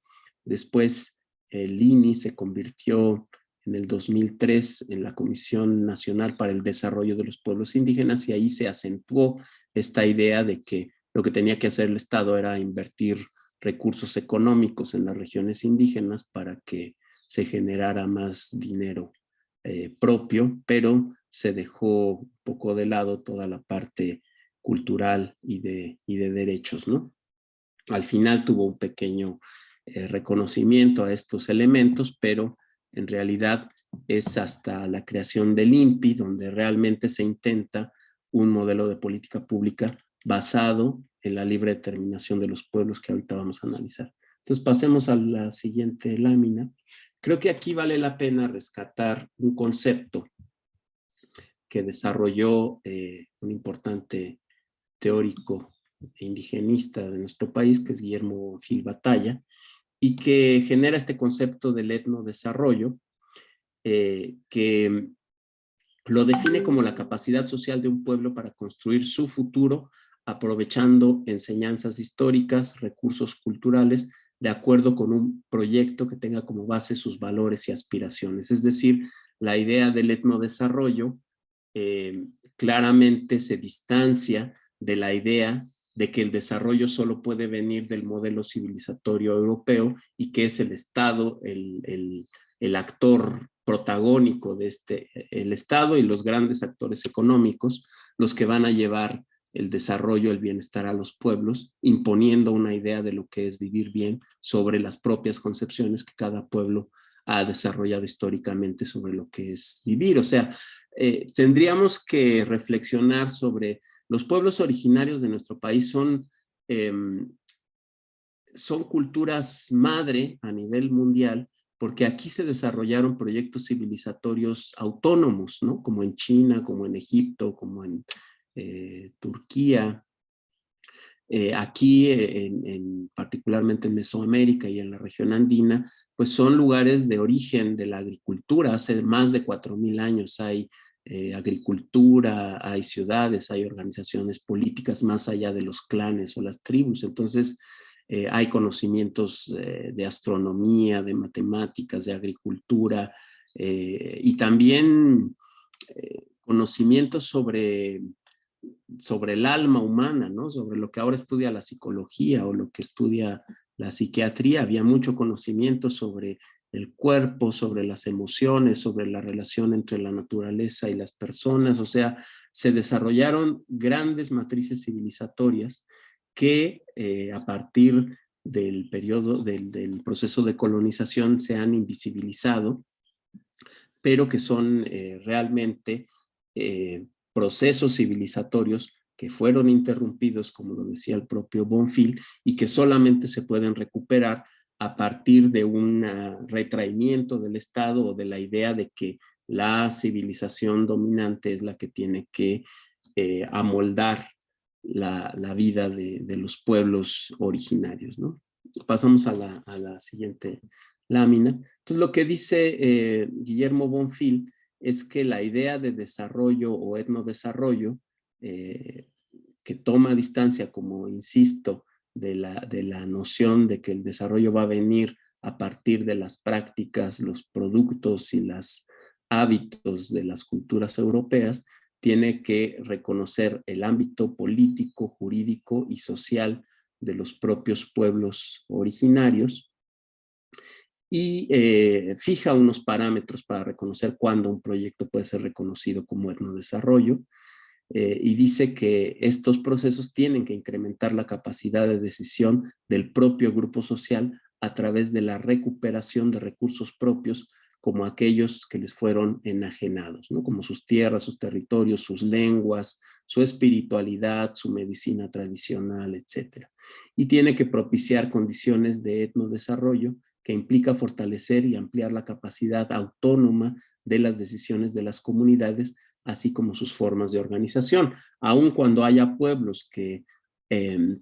Speaker 3: Después el INI se convirtió en el 2003 en la Comisión Nacional para el Desarrollo de los Pueblos Indígenas y ahí se acentuó esta idea de que lo que tenía que hacer el Estado era invertir recursos económicos en las regiones indígenas para que se generara más dinero propio, pero se dejó un poco de lado toda la parte cultural y de derechos, ¿no? Al final tuvo un pequeño reconocimiento a estos elementos, pero en realidad es hasta la creación del INPI donde realmente se intenta un modelo de política pública basado en la libre determinación de los pueblos que ahorita vamos a analizar. Entonces pasemos a la siguiente lámina. Creo que aquí vale la pena rescatar un concepto que desarrolló un importante teórico e indigenista de nuestro país, que es Guillermo Bonfil Batalla, y que genera este concepto del etnodesarrollo, que lo define como la capacidad social de un pueblo para construir su futuro aprovechando enseñanzas históricas, recursos culturales, de acuerdo con un proyecto que tenga como base sus valores y aspiraciones. Es decir, la idea del etnodesarrollo claramente se distancia de la idea de que el desarrollo solo puede venir del modelo civilizatorio europeo y que es el Estado el actor protagónico de el Estado y los grandes actores económicos, los que van a llevar el desarrollo, el bienestar a los pueblos, imponiendo una idea de lo que es vivir bien sobre las propias concepciones que cada pueblo ha desarrollado históricamente sobre lo que es vivir. O sea, tendríamos que reflexionar sobre los pueblos originarios de nuestro país son culturas madre a nivel mundial, porque aquí se desarrollaron proyectos civilizatorios autónomos, ¿no? Como en China, como en Egipto, como en Turquía. Aquí, particularmente en Mesoamérica y en la región andina, pues son lugares de origen de la agricultura. Hace más de 4.000 años hay agricultura, hay ciudades, hay organizaciones políticas más allá de los clanes o las tribus. Entonces, hay conocimientos de astronomía, de matemáticas, de agricultura y también conocimientos sobre el alma humana, ¿no? Sobre lo que ahora estudia la psicología o lo que estudia la psiquiatría. Había mucho conocimiento sobre el cuerpo, sobre las emociones, sobre la relación entre la naturaleza y las personas. O sea, se desarrollaron grandes matrices civilizatorias que a partir del periodo del proceso de colonización se han invisibilizado, pero que son realmente procesos civilizatorios que fueron interrumpidos, como lo decía el propio Bonfil, y que solamente se pueden recuperar a partir de un retraimiento del Estado o de la idea de que la civilización dominante es la que tiene que amoldar la vida de los pueblos originarios, ¿no? Pasamos a la siguiente lámina. Entonces, lo que dice Guillermo Bonfil es que la idea de desarrollo o etnodesarrollo, que toma distancia, como insisto, de la noción de que el desarrollo va a venir a partir de las prácticas, los productos y los hábitos de las culturas europeas, tiene que reconocer el ámbito político, jurídico y social de los propios pueblos originarios y fija unos parámetros para reconocer cuándo un proyecto puede ser reconocido como etnodesarrollo y dice que estos procesos tienen que incrementar la capacidad de decisión del propio grupo social a través de la recuperación de recursos propios como aquellos que les fueron enajenados, ¿no? Como sus tierras, sus territorios, sus lenguas, su espiritualidad, su medicina tradicional, etc. Y tiene que propiciar condiciones de etnodesarrollo que implica fortalecer y ampliar la capacidad autónoma de las decisiones de las comunidades, así como sus formas de organización. Aun cuando haya pueblos que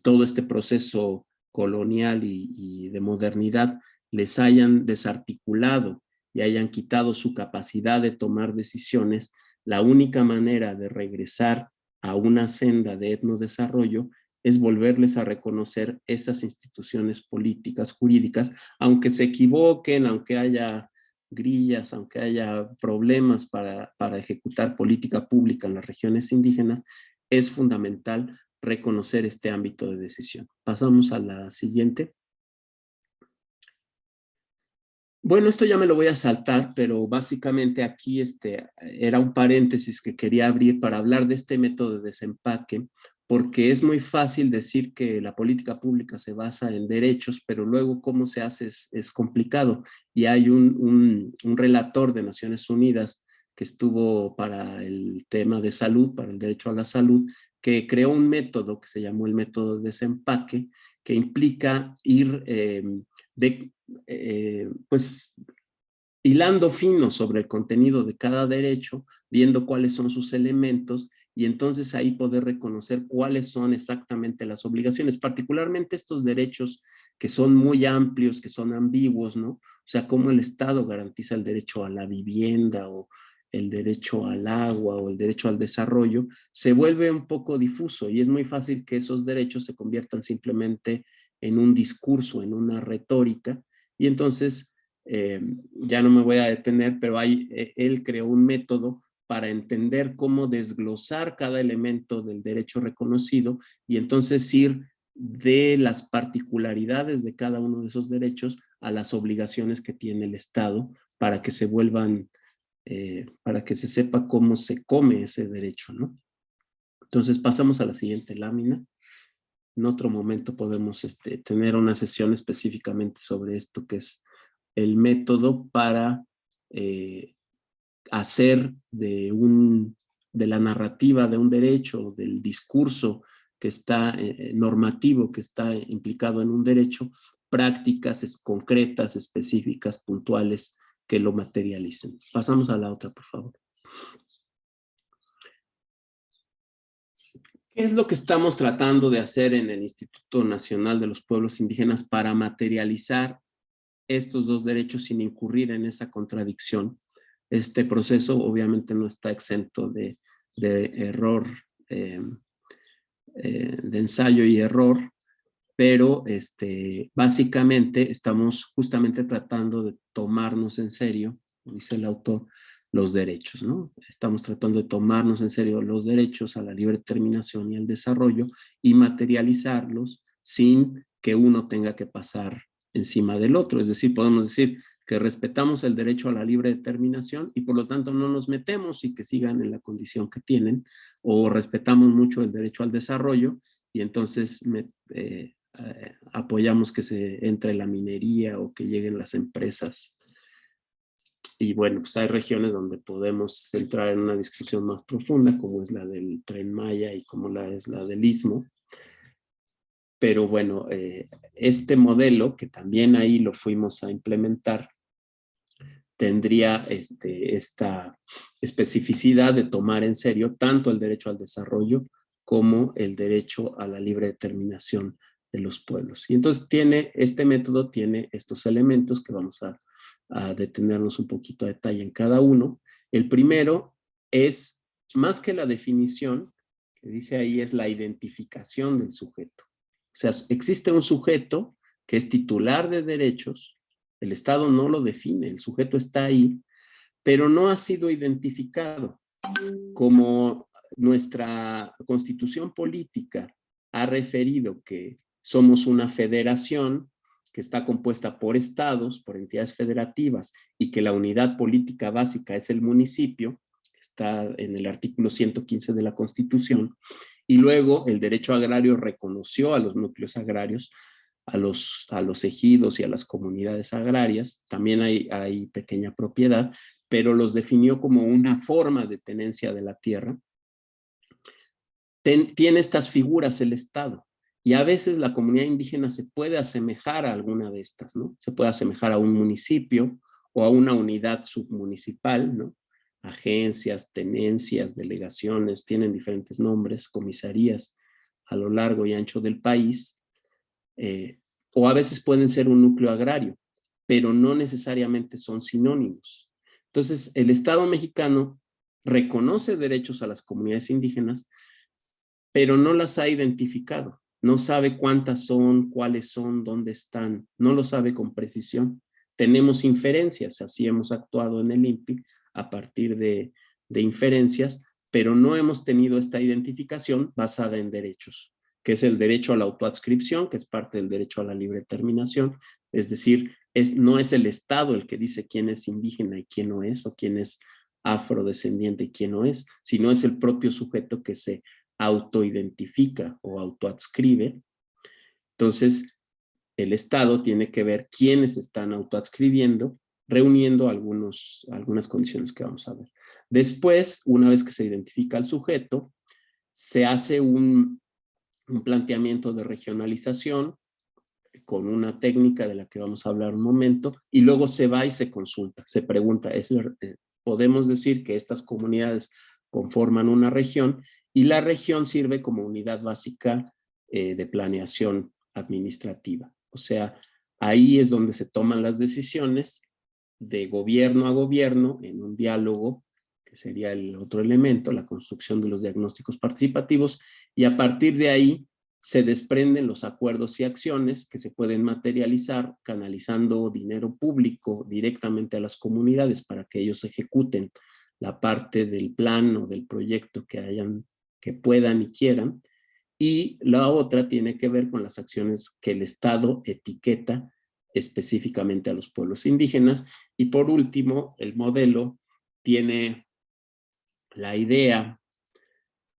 Speaker 3: todo este proceso colonial y de modernidad les hayan desarticulado y hayan quitado su capacidad de tomar decisiones, la única manera de regresar a una senda de etnodesarrollo es volverles a reconocer esas instituciones políticas, jurídicas, aunque se equivoquen, aunque haya grillas, aunque haya problemas para ejecutar política pública en las regiones indígenas, es fundamental reconocer este ámbito de decisión. Pasamos a la siguiente. Bueno, esto ya me lo voy a saltar, pero básicamente aquí era un paréntesis que quería abrir para hablar de este método de desempaque, porque es muy fácil decir que la política pública se basa en derechos, pero luego cómo se hace es complicado. Y hay un relator de Naciones Unidas que estuvo para el tema de salud, para el derecho a la salud, que creó un método que se llamó el método de desempaque, que implica ir pues hilando fino sobre el contenido de cada derecho, viendo cuáles son sus elementos y entonces ahí poder reconocer cuáles son exactamente las obligaciones, particularmente estos derechos que son muy amplios, que son ambiguos, ¿no? O sea, cómo el Estado garantiza el derecho a la vivienda o el derecho al agua o el derecho al desarrollo, se vuelve un poco difuso y es muy fácil que esos derechos se conviertan simplemente en un discurso, en una retórica, y entonces ya no me voy a detener, pero él creó un método para entender cómo desglosar cada elemento del derecho reconocido y entonces ir de las particularidades de cada uno de esos derechos a las obligaciones que tiene el Estado para que se vuelvan, para que se sepa cómo se come ese derecho, ¿no? Entonces pasamos a la siguiente lámina. En otro momento podemos tener una sesión específicamente sobre esto, que es el método para hacer de la narrativa de un derecho, del discurso que está normativo, que está implicado en un derecho, prácticas concretas, específicas, puntuales, que lo materialicen. Pasamos a la otra, por favor. ¿Qué es lo que estamos tratando de hacer en el Instituto Nacional de los Pueblos Indígenas para materializar estos dos derechos sin incurrir en esa contradicción? Este proceso obviamente no está exento de error, de ensayo y error, pero básicamente estamos justamente tratando de tomarnos en serio, dice el autor, los derechos, ¿no? Estamos tratando de tomarnos en serio los derechos a la libre determinación y al desarrollo y materializarlos sin que uno tenga que pasar encima del otro. Es decir, podemos decir que respetamos el derecho a la libre determinación y por lo tanto no nos metemos y que sigan en la condición que tienen, o respetamos mucho el derecho al desarrollo y entonces apoyamos que se entre la minería o que lleguen las empresas. Y bueno, pues hay regiones donde podemos entrar en una discusión más profunda, como es la del Tren Maya y como es la del Istmo. Pero bueno, este modelo, que también ahí lo fuimos a implementar, tendría esta especificidad de tomar en serio tanto el derecho al desarrollo como el derecho a la libre determinación de los pueblos. Y entonces este método tiene estos elementos que vamos a detenernos un poquito a detalle en cada uno. El primero es, más que la definición, que dice ahí, es la identificación del sujeto. O sea, existe un sujeto que es titular de derechos, el Estado no lo define, el sujeto está ahí, pero no ha sido identificado. Como nuestra constitución política ha referido que somos una federación que está compuesta por estados, por entidades federativas, y que la unidad política básica es el municipio, que está en el artículo 115 de la Constitución, y luego el derecho agrario reconoció a los núcleos agrarios, a los ejidos y a las comunidades agrarias, también hay pequeña propiedad, pero los definió como una forma de tenencia de la tierra. Tiene estas figuras el Estado, y a veces la comunidad indígena se puede asemejar a alguna de estas, ¿no? Se puede asemejar a un municipio o a una unidad submunicipal, ¿no? Agencias, tenencias, delegaciones, tienen diferentes nombres, comisarías a lo largo y ancho del país, o a veces pueden ser un núcleo agrario, pero no necesariamente son sinónimos. Entonces, el Estado mexicano reconoce derechos a las comunidades indígenas, pero no las ha identificado. No sabe cuántas son, cuáles son, dónde están. No lo sabe con precisión. Tenemos inferencias, así hemos actuado en el INPI a partir de inferencias, pero no hemos tenido esta identificación basada en derechos, que es el derecho a la autoadscripción, que es parte del derecho a la libre determinación. Es decir, no es el Estado el que dice quién es indígena y quién no es, o quién es afrodescendiente y quién no es, sino es el propio sujeto que se autoidentifica o autoadscribe. Entonces, el Estado tiene que ver quiénes están autoadscribiendo, reuniendo algunas condiciones que vamos a ver. Después, una vez que se identifica al sujeto, se hace un planteamiento de regionalización con una técnica de la que vamos a hablar un momento, y luego se va y se consulta, se pregunta, podemos decir que estas comunidades conforman una región, y la región sirve como unidad básica de planeación administrativa. O sea, ahí es donde se toman las decisiones de gobierno a gobierno en un diálogo, que sería el otro elemento, la construcción de los diagnósticos participativos, y a partir de ahí se desprenden los acuerdos y acciones que se pueden materializar canalizando dinero público directamente a las comunidades para que ellos ejecuten la parte del plan o del proyecto que puedan y quieran. Y la otra tiene que ver con las acciones que el Estado etiqueta específicamente a los pueblos indígenas. Y por último, el modelo tiene la idea,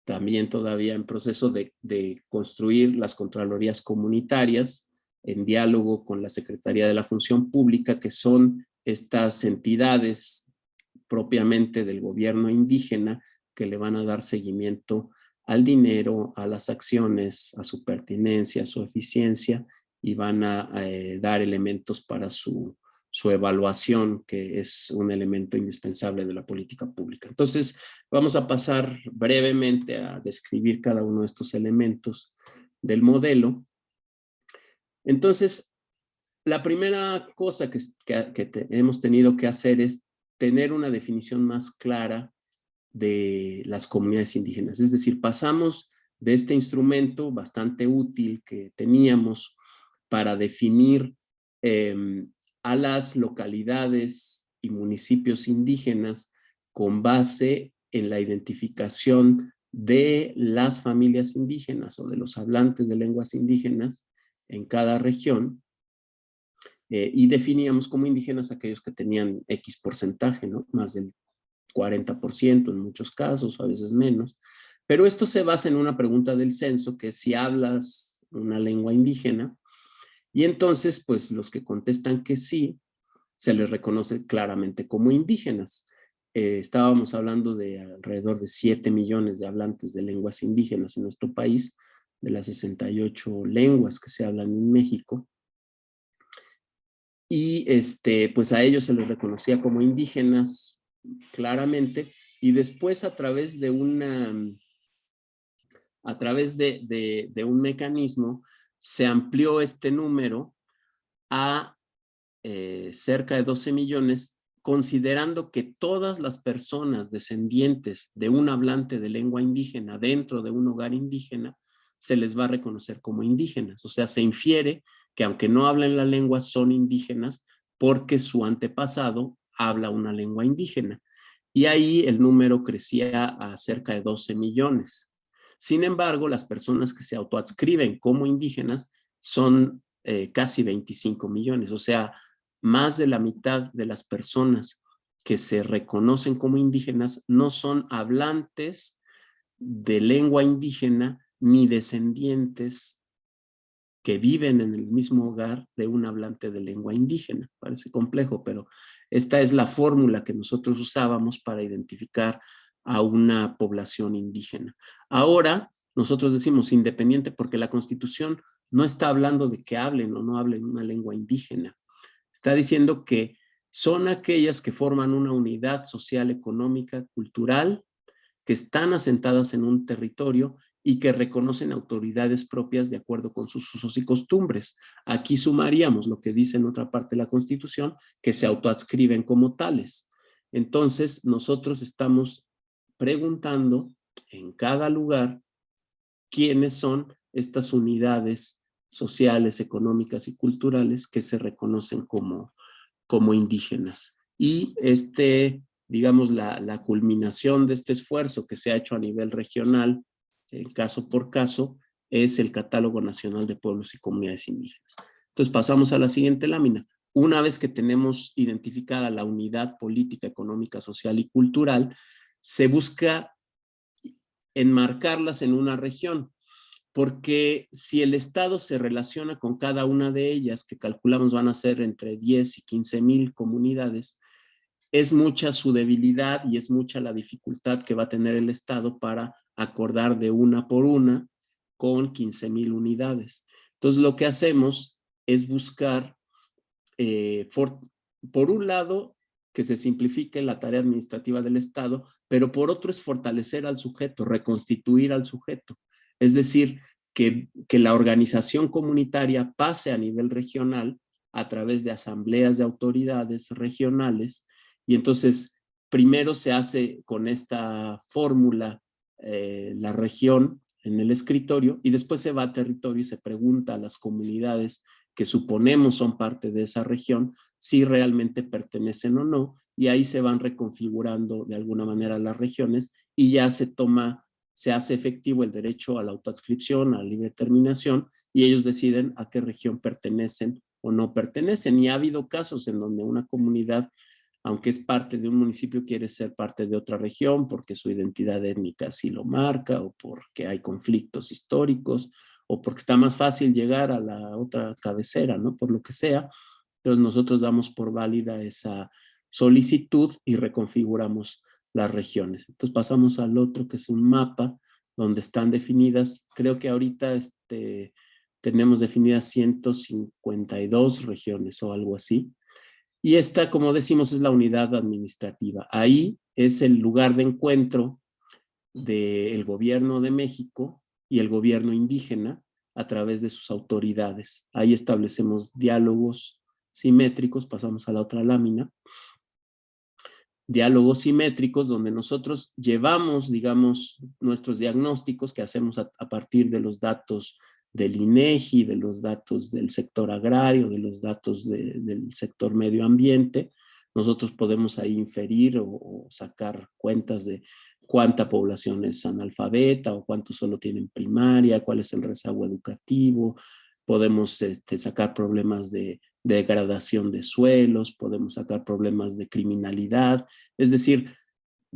Speaker 3: también todavía en proceso de construir las contralorías comunitarias en diálogo con la Secretaría de la Función Pública, que son estas entidades propiamente del gobierno indígena que le van a dar seguimiento al dinero, a las acciones, a su pertinencia, a su eficiencia, y van a dar elementos para su evaluación, que es un elemento indispensable de la política pública. Entonces, vamos a pasar brevemente a describir cada uno de estos elementos del modelo. Entonces, la primera cosa que hemos tenido que hacer es tener una definición más clara de las comunidades indígenas. Es decir, pasamos de este instrumento bastante útil que teníamos para definir a las localidades y municipios indígenas con base en la identificación de las familias indígenas o de los hablantes de lenguas indígenas en cada región, y definíamos como indígenas aquellos que tenían X porcentaje, ¿no? Más del 40% en muchos casos, a veces menos. Pero esto se basa en una pregunta del censo, que es si hablas una lengua indígena, y entonces, pues los que contestan que sí, se les reconoce claramente como indígenas. Estábamos hablando de alrededor de 7 millones de hablantes de lenguas indígenas en nuestro país, de las 68 lenguas que se hablan en México. Y pues a ellos se les reconocía como indígenas claramente, y después a través de un mecanismo se amplió este número a cerca de 12 millones, considerando que todas las personas descendientes de un hablante de lengua indígena dentro de un hogar indígena se les va a reconocer como indígenas. O sea, se infiere que aunque no hablen la lengua, son indígenas porque su antepasado habla una lengua indígena. Y ahí el número crecía a cerca de 12 millones. Sin embargo, las personas que se autoadscriben como indígenas son casi 25 millones. O sea, más de la mitad de las personas que se reconocen como indígenas no son hablantes de lengua indígena ni descendientes que viven en el mismo hogar de un hablante de lengua indígena. Parece complejo, pero esta es la fórmula que nosotros usábamos para identificar a una población indígena. Ahora, nosotros decimos independiente porque la Constitución no está hablando de que hablen o no hablen una lengua indígena. Está diciendo que son aquellas que forman una unidad social, económica, cultural, que están asentadas en un territorio y que reconocen autoridades propias de acuerdo con sus usos y costumbres. Aquí sumaríamos lo que dice en otra parte de la Constitución, que se autoadscriben como tales. Entonces, nosotros estamos preguntando en cada lugar quiénes son estas unidades sociales, económicas y culturales que se reconocen como indígenas. Y digamos, la culminación de este esfuerzo que se ha hecho a nivel regional, caso por caso, es el Catálogo Nacional de Pueblos y Comunidades Indígenas. Entonces pasamos a la siguiente lámina. Una vez que tenemos identificada la unidad política, económica, social y cultural, se busca enmarcarlas en una región, porque si el Estado se relaciona con cada una de ellas, que calculamos van a ser entre 10 y 15 mil comunidades, es mucha su debilidad y es mucha la dificultad que va a tener el Estado para acordar de una por una con 15,000 unidades. Entonces, lo que hacemos es buscar, por un lado, que se simplifique la tarea administrativa del Estado, pero por otro es fortalecer al sujeto, reconstituir al sujeto. Es decir, que la organización comunitaria pase a nivel regional a través de asambleas de autoridades regionales, y entonces primero se hace con esta fórmula la región en el escritorio, y después se va a territorio y se pregunta a las comunidades que suponemos son parte de esa región si realmente pertenecen o no, y ahí se van reconfigurando de alguna manera las regiones y ya se hace efectivo el derecho a la autoadscripción, a la libre determinación, y ellos deciden a qué región pertenecen o no pertenecen. Y ha habido casos en donde una comunidad, aunque es parte de un municipio, quiere ser parte de otra región porque su identidad étnica así lo marca, o porque hay conflictos históricos, o porque está más fácil llegar a la otra cabecera, ¿no? Por lo que sea. Entonces nosotros damos por válida esa solicitud y reconfiguramos las regiones. Entonces pasamos al otro, que es un mapa donde están definidas, creo que ahorita tenemos definidas 152 regiones o algo así. Y esta, como decimos, es la unidad administrativa. Ahí es el lugar de encuentro del gobierno de México y el gobierno indígena a través de sus autoridades. Ahí establecemos diálogos simétricos, pasamos a la otra lámina, diálogos simétricos donde nosotros llevamos, digamos, nuestros diagnósticos que hacemos a partir de los datos del INEGI, de los datos del sector agrario, de los datos del sector medio ambiente. Nosotros podemos ahí inferir o sacar cuentas de cuánta población es analfabeta o cuántos solo tienen primaria, cuál es el rezago educativo. Podemos sacar problemas de degradación de suelos, podemos sacar problemas de criminalidad. Es decir,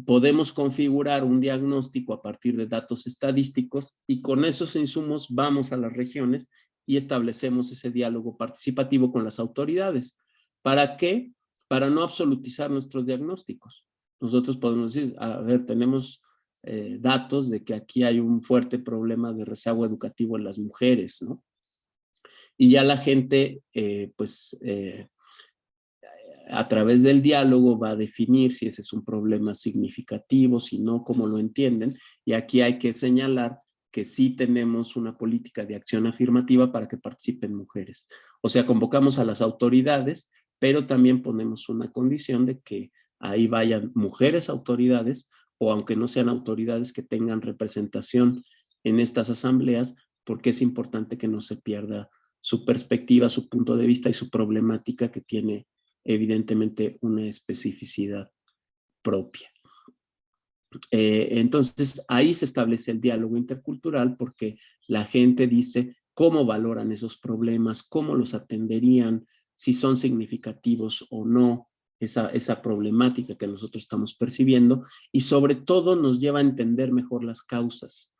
Speaker 3: podemos configurar un diagnóstico a partir de datos estadísticos, y con esos insumos vamos a las regiones y establecemos ese diálogo participativo con las autoridades. ¿Para qué? Para no absolutizar nuestros diagnósticos. Nosotros podemos decir, a ver, tenemos datos de que aquí hay un fuerte problema de rezago educativo en las mujeres, ¿no? Y ya la gente, a través del diálogo va a definir si ese es un problema significativo, si no, cómo lo entienden. Y aquí hay que señalar que sí tenemos una política de acción afirmativa para que participen mujeres. O sea, convocamos a las autoridades, pero también ponemos una condición de que ahí vayan mujeres autoridades, o aunque no sean autoridades, que tengan representación en estas asambleas, porque es importante que no se pierda su perspectiva, su punto de vista y su problemática, que tiene evidentemente una especificidad propia. Entonces ahí se establece el diálogo intercultural, porque la gente dice cómo valoran esos problemas, cómo los atenderían, si son significativos o no, esa problemática que nosotros estamos percibiendo, y sobre todo nos lleva a entender mejor las causas.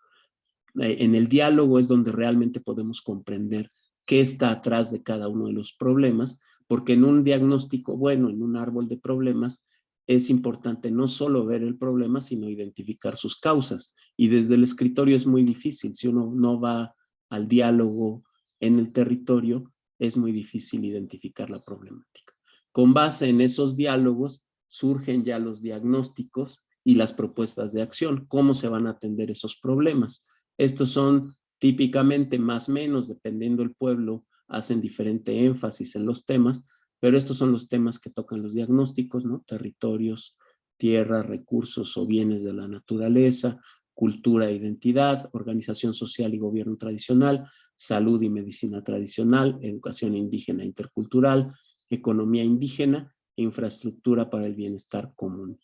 Speaker 3: En el diálogo es donde realmente podemos comprender qué está atrás de cada uno de los problemas, porque en un diagnóstico bueno, en un árbol de problemas, es importante no solo ver el problema, sino identificar sus causas. Y desde el escritorio es muy difícil. Si uno no va al diálogo en el territorio, es muy difícil identificar la problemática. Con base en esos diálogos surgen ya los diagnósticos y las propuestas de acción. ¿Cómo se van a atender esos problemas? Estos son típicamente más o menos, dependiendo del pueblo, hacen diferente énfasis en los temas, pero estos son los temas que tocan los diagnósticos, ¿no? Territorios, tierra, recursos o bienes de la naturaleza, cultura e identidad, organización social y gobierno tradicional, salud y medicina tradicional, educación indígena e intercultural, economía indígena e infraestructura para el bienestar común.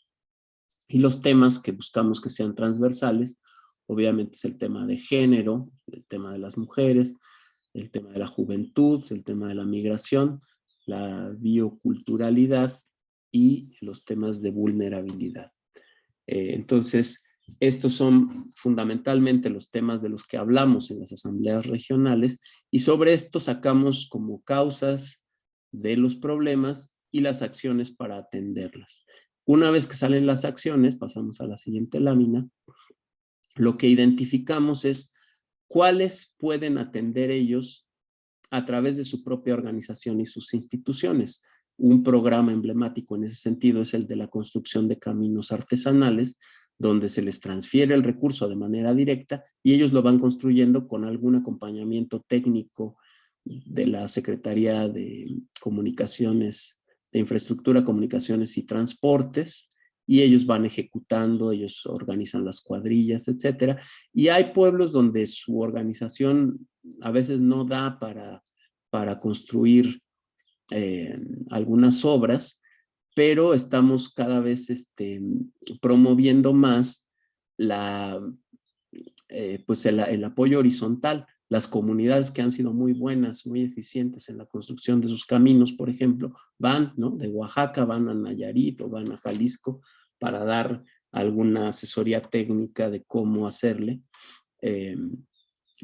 Speaker 3: Y los temas que buscamos que sean transversales, obviamente, es el tema de género, el tema de las mujeres, el tema de la juventud, el tema de la migración, la bioculturalidad y los temas de vulnerabilidad. Entonces, estos son fundamentalmente los temas de los que hablamos en las asambleas regionales, y sobre esto sacamos como causas de los problemas y las acciones para atenderlas. Una vez que salen las acciones, pasamos a la siguiente lámina, lo que identificamos es cuáles pueden atender ellos a través de su propia organización y sus instituciones. Un programa emblemático en ese sentido es el de la construcción de caminos artesanales, donde se les transfiere el recurso de manera directa y ellos lo van construyendo con algún acompañamiento técnico de la Secretaría de Comunicaciones, de Infraestructura, Comunicaciones y Transportes, y ellos van ejecutando, ellos organizan las cuadrillas, etcétera. Y hay pueblos donde su organización a veces no da para construir algunas obras, pero estamos cada vez promoviendo más pues el apoyo horizontal. Las comunidades que han sido muy buenas, muy eficientes en la construcción de sus caminos, por ejemplo, van, ¿no? De Oaxaca, van a Nayarit o van a Jalisco para dar alguna asesoría técnica de cómo hacerle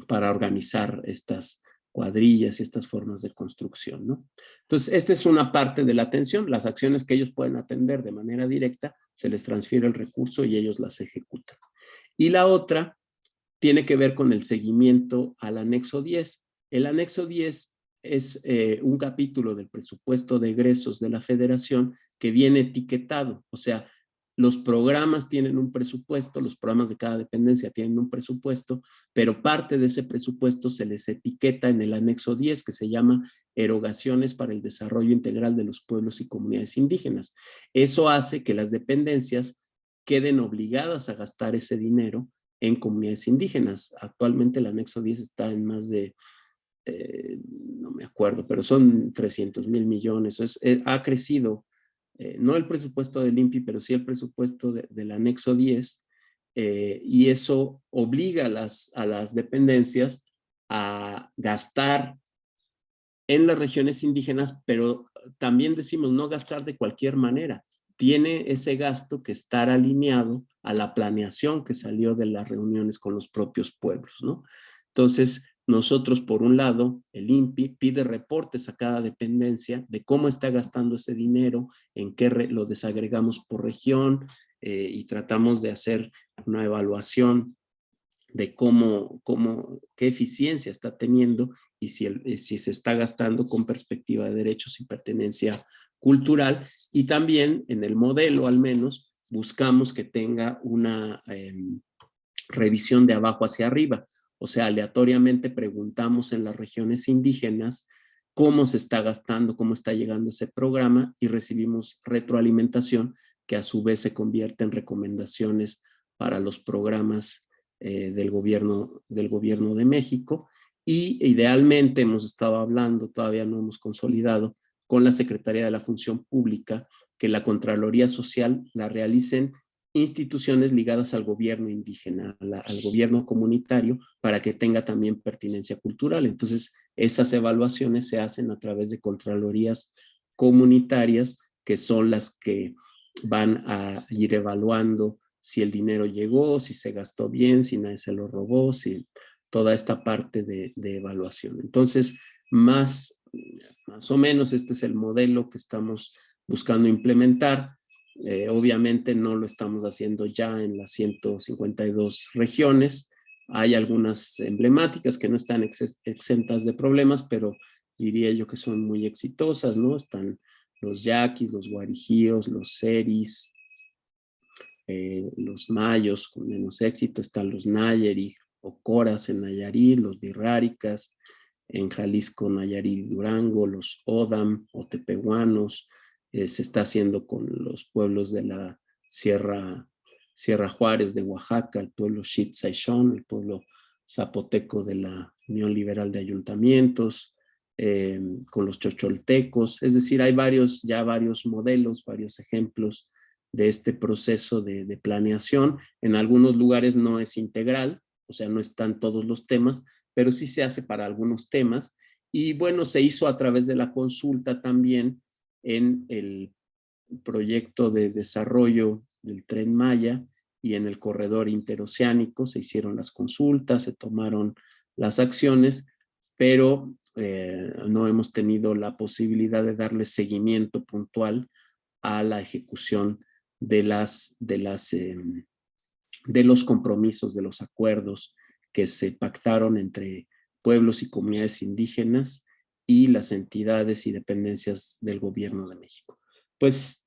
Speaker 3: para organizar estas cuadrillas y estas formas de construcción, ¿no? Entonces, esta es una parte de la atención. Las acciones que ellos pueden atender de manera directa, se les transfiere el recurso y ellos las ejecutan. Y la otra tiene que ver con el seguimiento al anexo 10. El anexo 10 es un capítulo del presupuesto de egresos de la Federación que viene etiquetado, o sea, los programas tienen un presupuesto, los programas de cada dependencia tienen un presupuesto, pero parte de ese presupuesto se les etiqueta en el anexo 10, que se llama Erogaciones para el Desarrollo Integral de los Pueblos y Comunidades Indígenas. Eso hace que las dependencias queden obligadas a gastar ese dinero en comunidades indígenas. Actualmente el anexo 10 está en más de, no me acuerdo, pero son 300,000 millones. Ha crecido, no el presupuesto del INPI, pero sí el presupuesto del anexo 10, y eso obliga a las dependencias a gastar en las regiones indígenas, pero también decimos no gastar de cualquier manera. Tiene ese gasto que estar alineado a la planeación que salió de las reuniones con los propios pueblos, ¿no? Entonces, nosotros, por un lado, el INPI pide reportes a cada dependencia de cómo está gastando ese dinero, en qué lo desagregamos por región, y tratamos de hacer una evaluación de qué eficiencia está teniendo y si se está gastando con perspectiva de derechos y pertenencia cultural. Y también en el modelo, al menos, buscamos que tenga una revisión de abajo hacia arriba. O sea, aleatoriamente preguntamos en las regiones indígenas cómo se está gastando, cómo está llegando ese programa y recibimos retroalimentación que a su vez se convierte en recomendaciones para los programas del gobierno de México. Y idealmente hemos estado hablando, todavía no hemos consolidado, con la Secretaría de la Función Pública, que la Contraloría Social la realicen instituciones ligadas al gobierno indígena, al gobierno comunitario, para que tenga también pertinencia cultural. Entonces, esas evaluaciones se hacen a través de contralorías comunitarias, que son las que van a ir evaluando si el dinero llegó, si se gastó bien, si nadie se lo robó, si toda esta parte de evaluación. Entonces, más o menos este es el modelo que estamos buscando implementar. Obviamente no lo estamos haciendo ya en las 152 regiones. Hay algunas emblemáticas que no están exentas de problemas, pero diría yo que son muy exitosas, ¿no? Están los yaquis, los guarijíos, los seris, los mayos con menos éxito, están los nayeri, ocoras en Nayarit, los birráricas, en Jalisco, Nayarit y Durango, los odam o tepehuanos, se está haciendo con los pueblos de la Sierra Juárez de Oaxaca, el pueblo Xitzaichón, el pueblo zapoteco de la Unión Liberal de Ayuntamientos, con los chocholtecos. Es decir, hay varios modelos, varios ejemplos de este proceso de planeación. En algunos lugares no es integral, o sea, no están todos los temas, pero sí se hace para algunos temas. Y bueno, se hizo a través de la consulta también en el proyecto de desarrollo del Tren Maya y en el corredor interoceánico. Se hicieron las consultas, se tomaron las acciones, pero no hemos tenido la posibilidad de darle seguimiento puntual a la ejecución de de los compromisos, de los acuerdos que se pactaron entre pueblos y comunidades indígenas y las entidades y dependencias del gobierno de México. Pues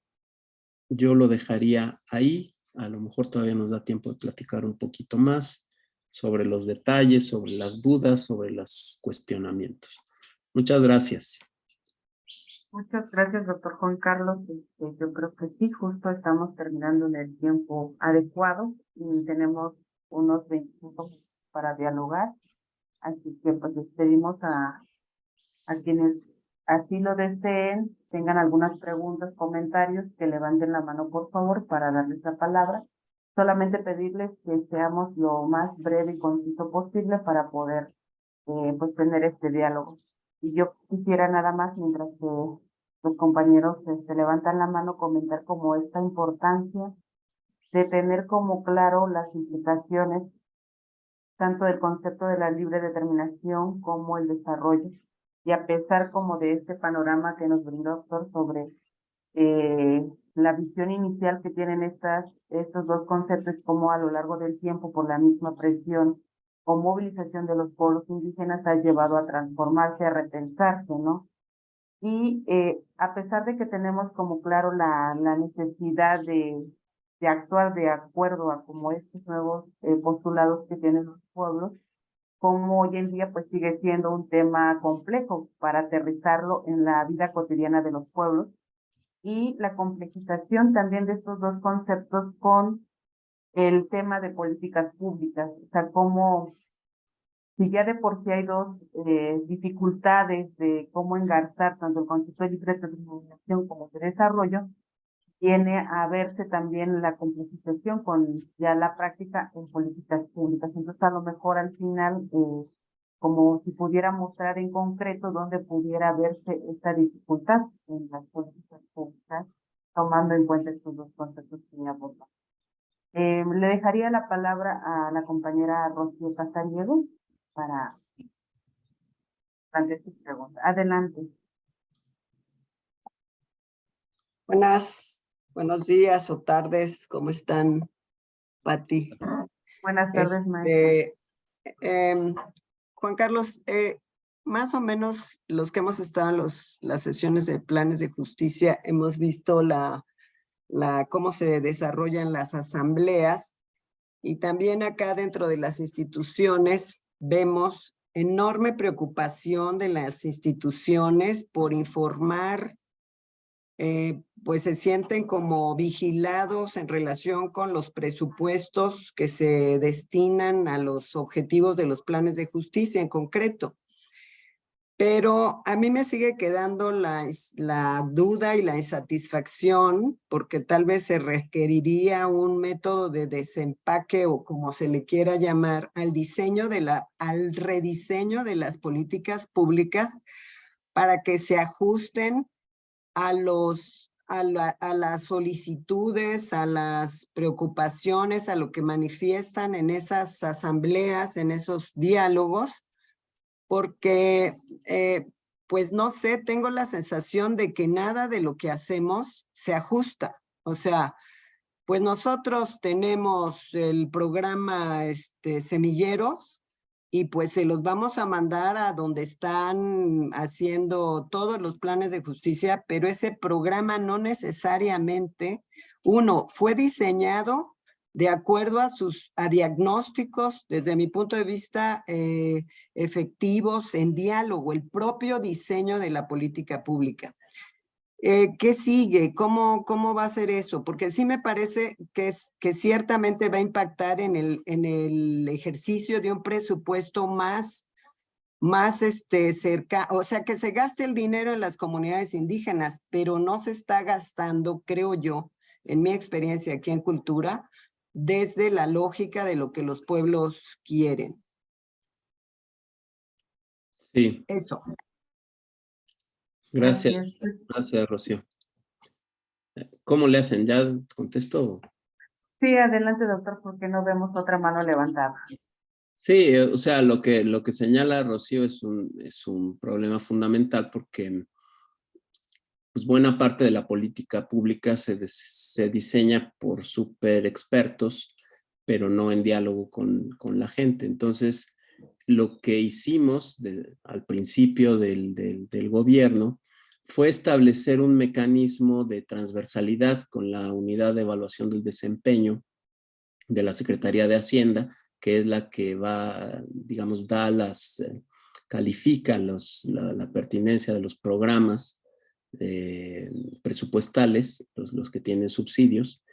Speaker 3: yo lo dejaría ahí. A lo mejor todavía nos da tiempo de platicar un poquito más sobre los detalles, sobre las dudas, sobre los cuestionamientos. Muchas gracias.
Speaker 2: Muchas gracias, doctor Juan Carlos. Yo creo que sí, justo estamos terminando en el tiempo adecuado y tenemos unos 25 minutos para dialogar. Así que pues les pedimos a quienes así lo deseen, tengan algunas preguntas, comentarios, que levanten la mano por favor para darles la palabra. Solamente pedirles que seamos lo más breve y conciso posible para poder pues tener este diálogo. Y yo quisiera nada más, mientras que los compañeros se levantan la mano, comentar como esta importancia de tener como claro las implicaciones tanto del concepto de la libre determinación como el desarrollo. Y a pesar como de este panorama que nos brindó doctor sobre la visión inicial que tienen estos dos conceptos, como a lo largo del tiempo por la misma presión o movilización de los pueblos indígenas ha llevado a transformarse, a repensarse, ¿no? Y a pesar de que tenemos como claro la necesidad de actuar de acuerdo a como estos nuevos postulados que tienen los pueblos, como hoy en día pues sigue siendo un tema complejo para aterrizarlo en la vida cotidiana de los pueblos, y la complejización también de estos dos conceptos con el tema de políticas públicas, o sea, como si ya de por sí hay dos dificultades de cómo engarzar tanto el concepto de libre determinación como de desarrollo, viene a verse también la complejización con ya la práctica en políticas públicas. Entonces, a lo mejor al final, como si pudiera mostrar en concreto dónde pudiera verse esta dificultad en las políticas públicas, tomando en cuenta estos dos conceptos que me abordan. Le dejaría la palabra a la compañera Rocío Casariego para plantear sus preguntas. Adelante.
Speaker 4: Buenos días o tardes, ¿cómo están, Pati?
Speaker 2: Buenas tardes, maestra.
Speaker 4: Juan Carlos, más o menos los que hemos estado en las sesiones de planes de justicia, hemos visto cómo se desarrollan las asambleas, y también acá dentro de las instituciones vemos enorme preocupación de las instituciones por informar. Pues se sienten como vigilados en relación con los presupuestos que se destinan a los objetivos de los planes de justicia en concreto. Pero a mí me sigue quedando la duda y la insatisfacción, porque tal vez se requeriría un método de desempaque, o como se le quiera llamar, al rediseño de las políticas públicas para que se ajusten a las solicitudes, a las preocupaciones, a lo que manifiestan en esas asambleas, en esos diálogos, porque pues no sé, tengo la sensación de que nada de lo que hacemos se ajusta. O sea, pues nosotros tenemos el programa Semilleros, y pues se los vamos a mandar a donde están haciendo todos los planes de justicia, pero ese programa no necesariamente, fue diseñado de acuerdo a diagnósticos, desde mi punto de vista, efectivos en diálogo, el propio diseño de la política pública. ¿Qué sigue? ¿Cómo va a ser eso? Porque sí me parece que ciertamente va a impactar en el ejercicio de un presupuesto más cerca, o sea, que se gaste el dinero en las comunidades indígenas, pero no se está gastando, creo yo, en mi experiencia aquí en Cultura, desde la lógica de lo que los pueblos quieren.
Speaker 3: Sí.
Speaker 4: Eso.
Speaker 3: Gracias, gracias, Rocío. ¿Cómo le hacen? ¿Ya contestó?
Speaker 2: Sí, adelante, doctor, porque no vemos otra mano levantada.
Speaker 3: Sí, o sea, lo que señala Rocío es un problema fundamental, porque pues, buena parte de la política pública se diseña por super expertos, pero no en diálogo con la gente. Entonces, lo que hicimos al principio del gobierno fue establecer un mecanismo de transversalidad con la Unidad de Evaluación del Desempeño de la Secretaría de Hacienda, que es la que va, digamos, califica la pertinencia de los programas presupuestales, los que tienen subsidios,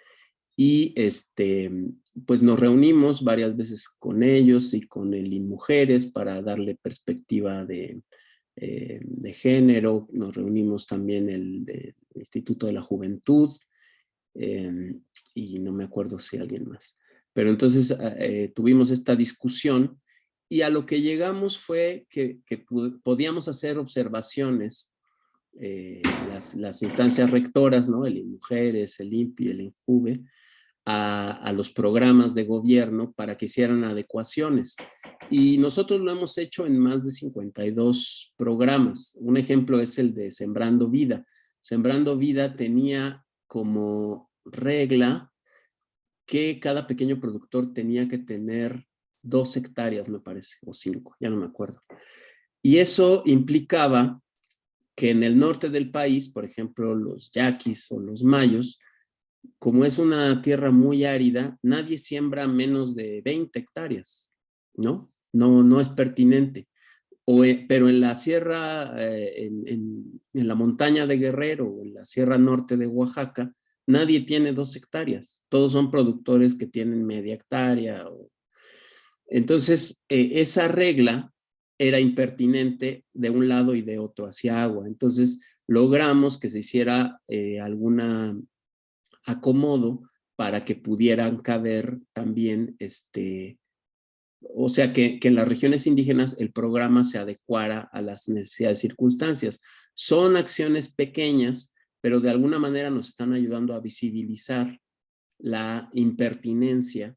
Speaker 3: y pues nos reunimos varias veces con ellos y con el INMujeres para darle perspectiva de género. Nos reunimos también el Instituto de la Juventud, y no me acuerdo si alguien más. Pero entonces tuvimos esta discusión y a lo que llegamos fue que podíamos hacer observaciones, las instancias rectoras, ¿no? El INMujeres, el INPI, el INJUVE, a los programas de gobierno para que hicieran adecuaciones. Y nosotros lo hemos hecho en más de 52 programas. Un ejemplo es el de Sembrando Vida. Sembrando Vida tenía como regla que cada pequeño productor tenía que tener 2 hectáreas, me parece, o 5, ya no me acuerdo. Y eso implicaba que en el norte del país, por ejemplo, los yaquis o los mayos, como es una tierra muy árida, nadie siembra menos de 20 hectáreas, ¿no? No es pertinente. Pero en la sierra, en la montaña de Guerrero o en la sierra norte de Oaxaca, nadie tiene 2 hectáreas. Todos son productores que tienen media hectárea. Entonces, esa regla era impertinente de un lado y de otro hacia agua. Entonces, logramos que se hiciera alguna acomodo para que pudieran caber también, o sea, que en las regiones indígenas el programa se adecuara a las necesidades y circunstancias. Son acciones pequeñas, pero de alguna manera nos están ayudando a visibilizar la impertinencia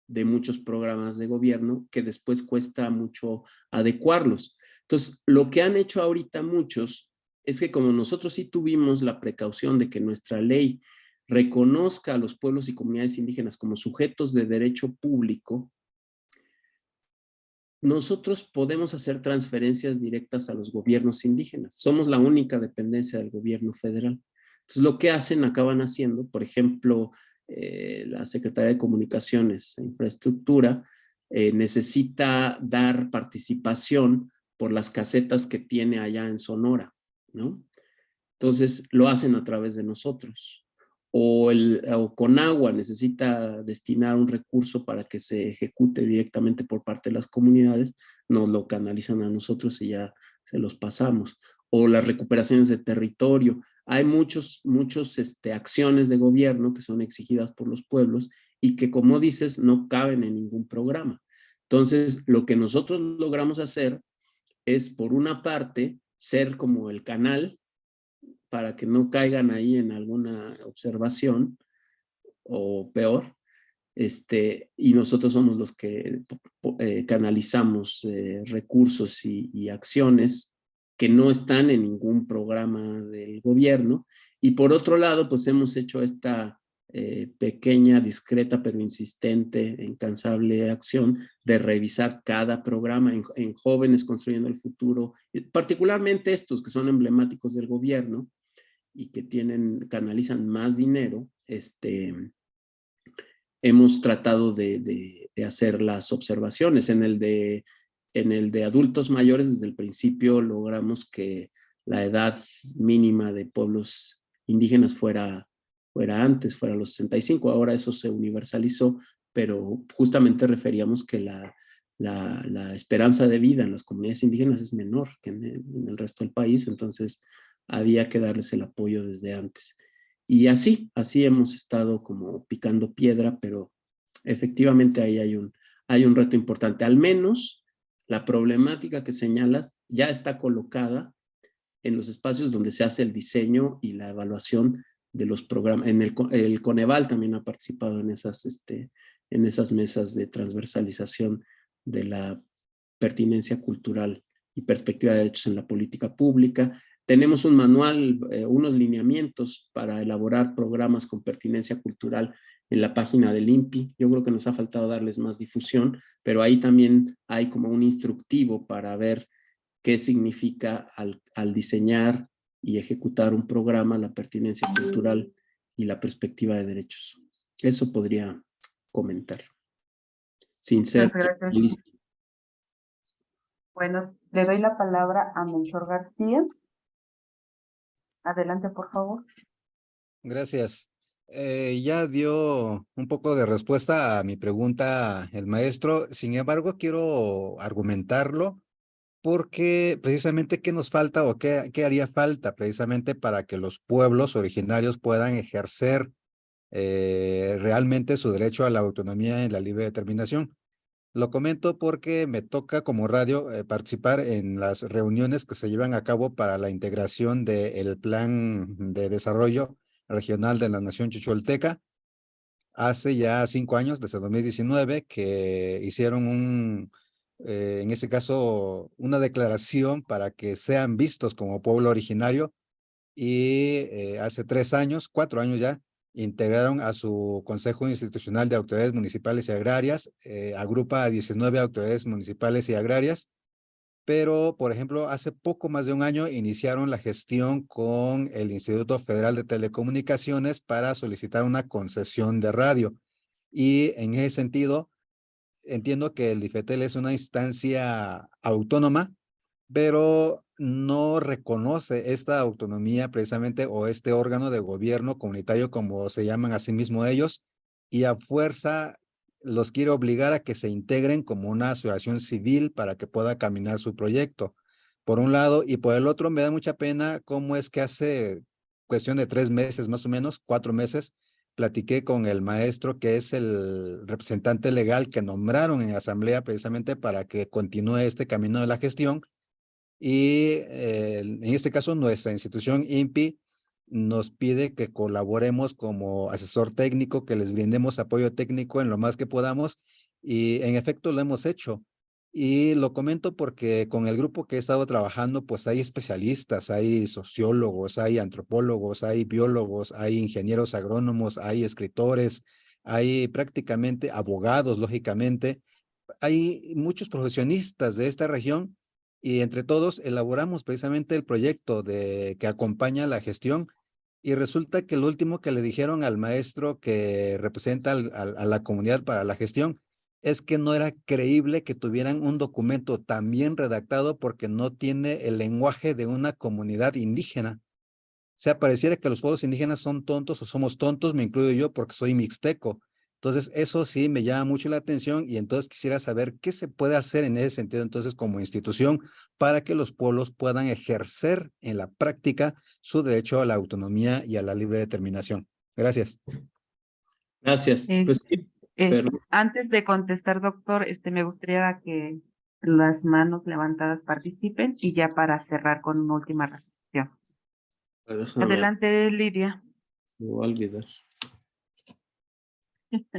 Speaker 3: de muchos programas de gobierno que después cuesta mucho adecuarlos. Entonces, lo que han hecho ahorita muchos es que como nosotros sí tuvimos la precaución de que nuestra ley reconozca a los pueblos y comunidades indígenas como sujetos de derecho público, nosotros podemos hacer transferencias directas a los gobiernos indígenas. Somos la única dependencia del gobierno federal. Entonces, lo que hacen, acaban haciendo, por ejemplo, la Secretaría de Comunicaciones e Infraestructura necesita dar participación por las casetas que tiene allá en Sonora, ¿no? Entonces, lo hacen a través de nosotros. O Conagua necesita destinar un recurso para que se ejecute directamente por parte de las comunidades, nos lo canalizan a nosotros y ya se los pasamos. O las recuperaciones de territorio. Hay muchas acciones de gobierno que son exigidas por los pueblos y que, como dices, no caben en ningún programa. Entonces, lo que nosotros logramos hacer es, por una parte, ser como el canal para que no caigan ahí en alguna observación o peor, y nosotros somos los que canalizamos recursos y acciones que no están en ningún programa del gobierno. Y por otro lado, pues hemos hecho esta pequeña, discreta, pero insistente, incansable acción de revisar cada programa en Jóvenes Construyendo el Futuro, particularmente estos que son emblemáticos del gobierno y que canalizan más dinero. Hemos tratado de hacer las observaciones. En el de adultos mayores, desde el principio logramos que la edad mínima de pueblos indígenas fuera los 65. Ahora eso se universalizó, pero justamente referíamos que la esperanza de vida en las comunidades indígenas es menor que en el resto del país, entonces había que darles el apoyo desde antes. Y así hemos estado como picando piedra, pero efectivamente ahí hay un reto importante. Al menos la problemática que señalas ya está colocada en los espacios donde se hace el diseño y la evaluación de los programas. El Coneval también ha participado en esas mesas de transversalización de la pertinencia cultural y perspectiva de derechos en la política pública. tenemos un manual, unos lineamientos para elaborar programas con pertinencia cultural en la página del INPI. Yo creo que nos ha faltado darles más difusión, pero ahí también hay como un instructivo para ver qué significa al diseñar y ejecutar un programa, la pertinencia cultural y la perspectiva de derechos. Eso podría comentar, sin ser listo.
Speaker 2: Bueno, le doy la palabra a Melchor García. Adelante, por favor.
Speaker 5: Gracias. Ya dio un poco de respuesta a mi pregunta el maestro. Sin embargo, quiero argumentarlo porque precisamente qué nos falta o qué haría falta precisamente para que los pueblos originarios puedan ejercer realmente su derecho a la autonomía y la libre determinación. Lo comento porque me toca como radio participar en las reuniones que se llevan a cabo para la integración del Plan de Desarrollo Regional de la Nación Chichiolteca. Hace ya 5 años, desde 2019, que hicieron en ese caso, una declaración para que sean vistos como pueblo originario y hace 3 años, 4 años ya, integraron a su Consejo Institucional de Autoridades Municipales y Agrarias, agrupa a 19 autoridades municipales y agrarias, pero, por ejemplo, hace poco más de un año iniciaron la gestión con el Instituto Federal de Telecomunicaciones para solicitar una concesión de radio. Y en ese sentido, entiendo que el IFETEL es una instancia autónoma, pero no reconoce esta autonomía precisamente o este órgano de gobierno comunitario como se llaman a sí mismos ellos, y a fuerza los quiere obligar a que se integren como una asociación civil para que pueda caminar su proyecto. Por un lado, y por el otro me da mucha pena cómo es que hace cuestión de 3 meses, más o menos, 4 meses, platiqué con el maestro que es el representante legal que nombraron en asamblea precisamente para que continúe este camino de la gestión. Y en este caso, nuestra institución INPI nos pide que colaboremos como asesor técnico, que les brindemos apoyo técnico en lo más que podamos. Y en efecto lo hemos hecho. Y lo comento porque con el grupo que he estado trabajando, pues hay especialistas, hay sociólogos, hay antropólogos, hay biólogos, hay ingenieros agrónomos, hay escritores, hay prácticamente abogados, lógicamente. Hay muchos profesionistas de esta región y entre todos elaboramos precisamente el proyecto que acompaña la gestión, y resulta que lo último que le dijeron al maestro que representa a la comunidad para la gestión es que no era creíble que tuvieran un documento tan bien redactado porque no tiene el lenguaje de una comunidad indígena. O sea, pareciera que los pueblos indígenas son tontos o somos tontos, me incluyo yo porque soy mixteco. Entonces, eso sí me llama mucho la atención y entonces quisiera saber qué se puede hacer en ese sentido, entonces, como institución, para que los pueblos puedan ejercer en la práctica su derecho a la autonomía y a la libre determinación. Gracias.
Speaker 3: Gracias. Pues sí, pero
Speaker 2: Antes de contestar, doctor, me gustaría que las manos levantadas participen y ya para cerrar con una última reflexión.
Speaker 3: déjame,
Speaker 2: Adelante, Lidia.
Speaker 3: me voy a olvidar.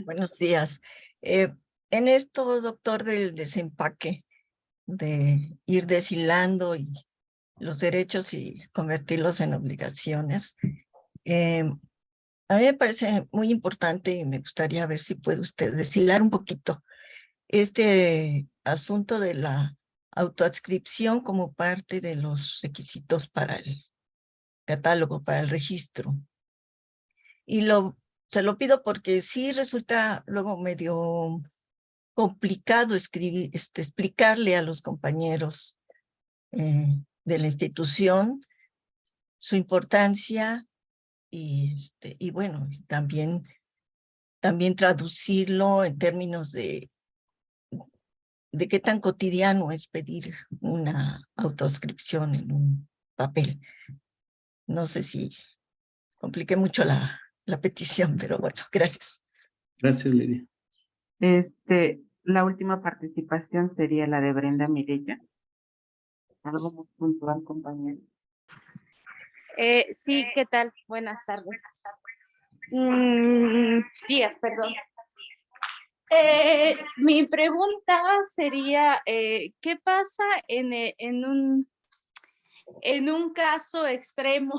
Speaker 6: Buenos días. En esto, doctor, del desempaque, de ir deshilando y los derechos y convertirlos en obligaciones, a mí me parece muy importante y me gustaría ver si puede usted deshilar un poquito este asunto de la autoadscripción como parte de los requisitos para el catálogo, para el registro. Y se lo pido porque sí resulta luego medio complicado explicarle a los compañeros de la institución su importancia y bueno, también traducirlo en términos de qué tan cotidiano es pedir una autoadscripción en un papel. No sé si compliqué mucho la petición, pero bueno, gracias.
Speaker 3: Gracias, Lidia.
Speaker 2: La última participación sería la de Brenda Mirella. Algo muy puntual, compañero.
Speaker 7: Sí, ¿qué tal? Buenas tardes. Días, perdón. Mi pregunta sería, ¿qué pasa en en un caso extremo,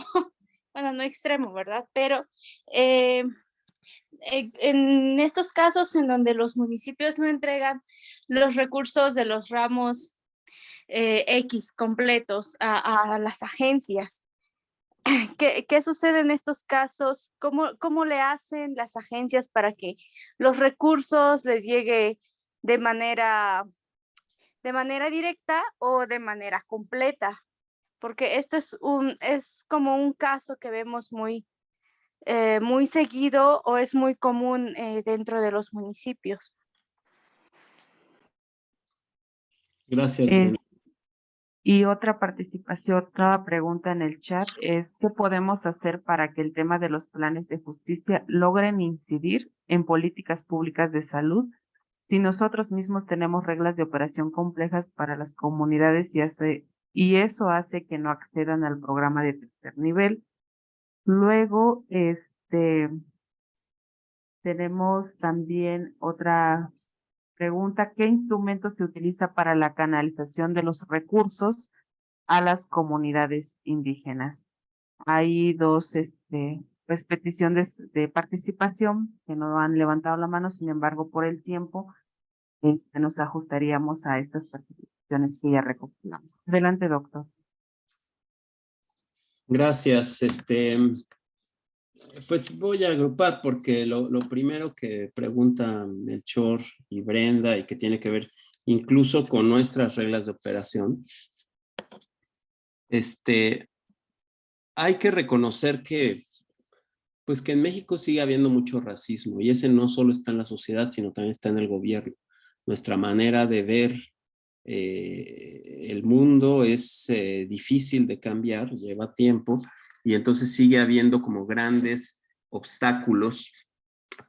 Speaker 7: bueno, no extremo, ¿verdad? Pero en estos casos en donde los municipios no entregan los recursos de los ramos X completos a las agencias, ¿qué sucede en estos casos? ¿Cómo le hacen las agencias para que los recursos les llegue de manera directa o de manera completa? Porque esto es como un caso que vemos muy seguido o es muy común dentro de los municipios.
Speaker 3: Gracias,
Speaker 2: Es-
Speaker 3: Brenda.
Speaker 2: Y otra participación, otra pregunta en el chat es, ¿qué podemos hacer para que el tema de los planes de justicia logren incidir en políticas públicas de salud si nosotros mismos tenemos reglas de operación complejas para las comunidades y eso hace que no accedan al programa de tercer nivel? Luego, tenemos también otra pregunta, ¿qué instrumento se utiliza para la canalización de los recursos a las comunidades indígenas? Hay dos pues, peticiones de participación que no han levantado la mano, sin embargo, por el tiempo, nos ajustaríamos a estas participaciones que ya recopilamos. Adelante, doctor.
Speaker 3: Gracias. Pues voy a agrupar porque lo primero que preguntan Melchor y Brenda y que tiene que ver incluso con nuestras reglas de operación, hay que reconocer que pues que en México sigue habiendo mucho racismo y ese no solo está en la sociedad, sino también está en el gobierno. Nuestra manera de ver el mundo es difícil de cambiar, lleva tiempo y entonces sigue habiendo como grandes obstáculos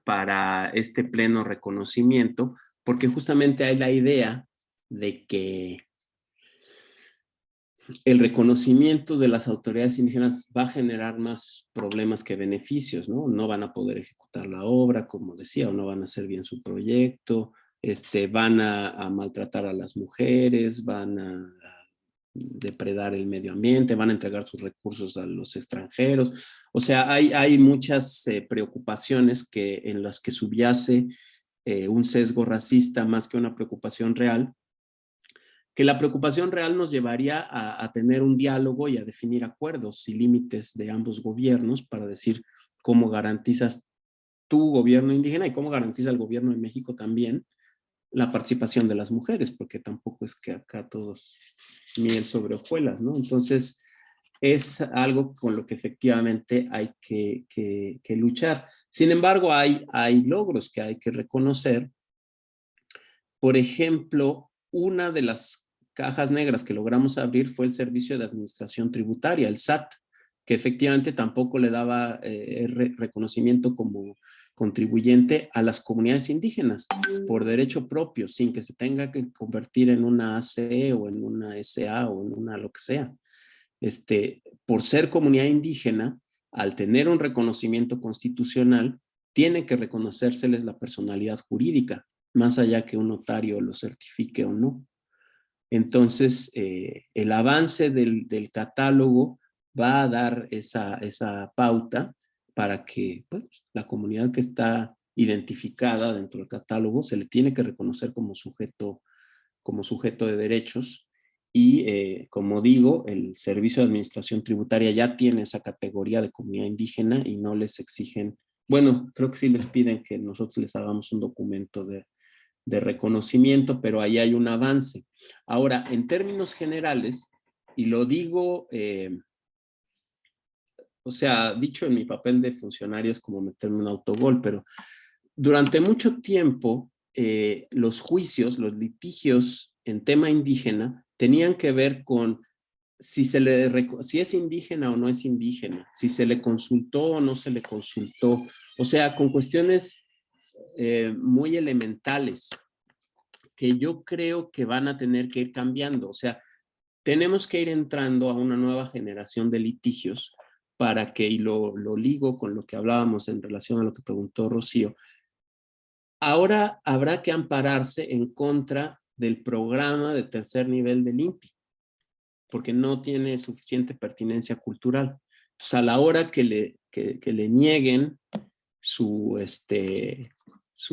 Speaker 3: para este pleno reconocimiento, porque justamente hay la idea de que el reconocimiento de las autoridades indígenas va a generar más problemas que beneficios, ¿no? No van a poder ejecutar la obra, como decía, o no van a hacer bien su proyecto, van a maltratar a las mujeres, van a depredar el medio ambiente, van a entregar sus recursos a los extranjeros. O sea, hay muchas preocupaciones en las que subyace un sesgo racista más que una preocupación real, que la preocupación real nos llevaría a tener un diálogo y a definir acuerdos y límites de ambos gobiernos para decir cómo garantizas tu gobierno indígena y cómo garantiza el gobierno de México también la participación de las mujeres, porque tampoco es que acá todos miel sobre hojuelas, ¿no? Entonces, es algo con lo que efectivamente hay que luchar. Sin embargo, hay logros que hay que reconocer. Por ejemplo, una de las cajas negras que logramos abrir fue el Servicio de Administración Tributaria, el SAT, que efectivamente tampoco le daba reconocimiento como contribuyente a las comunidades indígenas por derecho propio, sin que se tenga que convertir en una ACE o en una SA o en una lo que sea. Por ser comunidad indígena, al tener un reconocimiento constitucional, tiene que reconocérseles la personalidad jurídica, más allá que un notario lo certifique o no. Entonces, el avance del catálogo va a dar esa pauta para que pues, la comunidad que está identificada dentro del catálogo se le tiene que reconocer como sujeto de derechos y, como digo, el Servicio de Administración Tributaria ya tiene esa categoría de comunidad indígena y no les exigen, bueno, creo que sí les piden que nosotros les hagamos un documento de reconocimiento, pero ahí hay un avance. Ahora, en términos generales, y lo digo, o sea, dicho en mi papel de funcionario es como meterme un autogol, pero durante mucho tiempo los juicios, los litigios en tema indígena tenían que ver con si es indígena o no es indígena, si se le consultó o no se le consultó, o sea, con cuestiones muy elementales que yo creo que van a tener que ir cambiando. O sea, tenemos que ir entrando a una nueva generación de litigios para que, y lo ligo con lo que hablábamos en relación a lo que preguntó Rocío, ahora habrá que ampararse en contra del programa de tercer nivel del INPI. porque no tiene suficiente pertinencia cultural. Entonces, a la hora que le nieguen su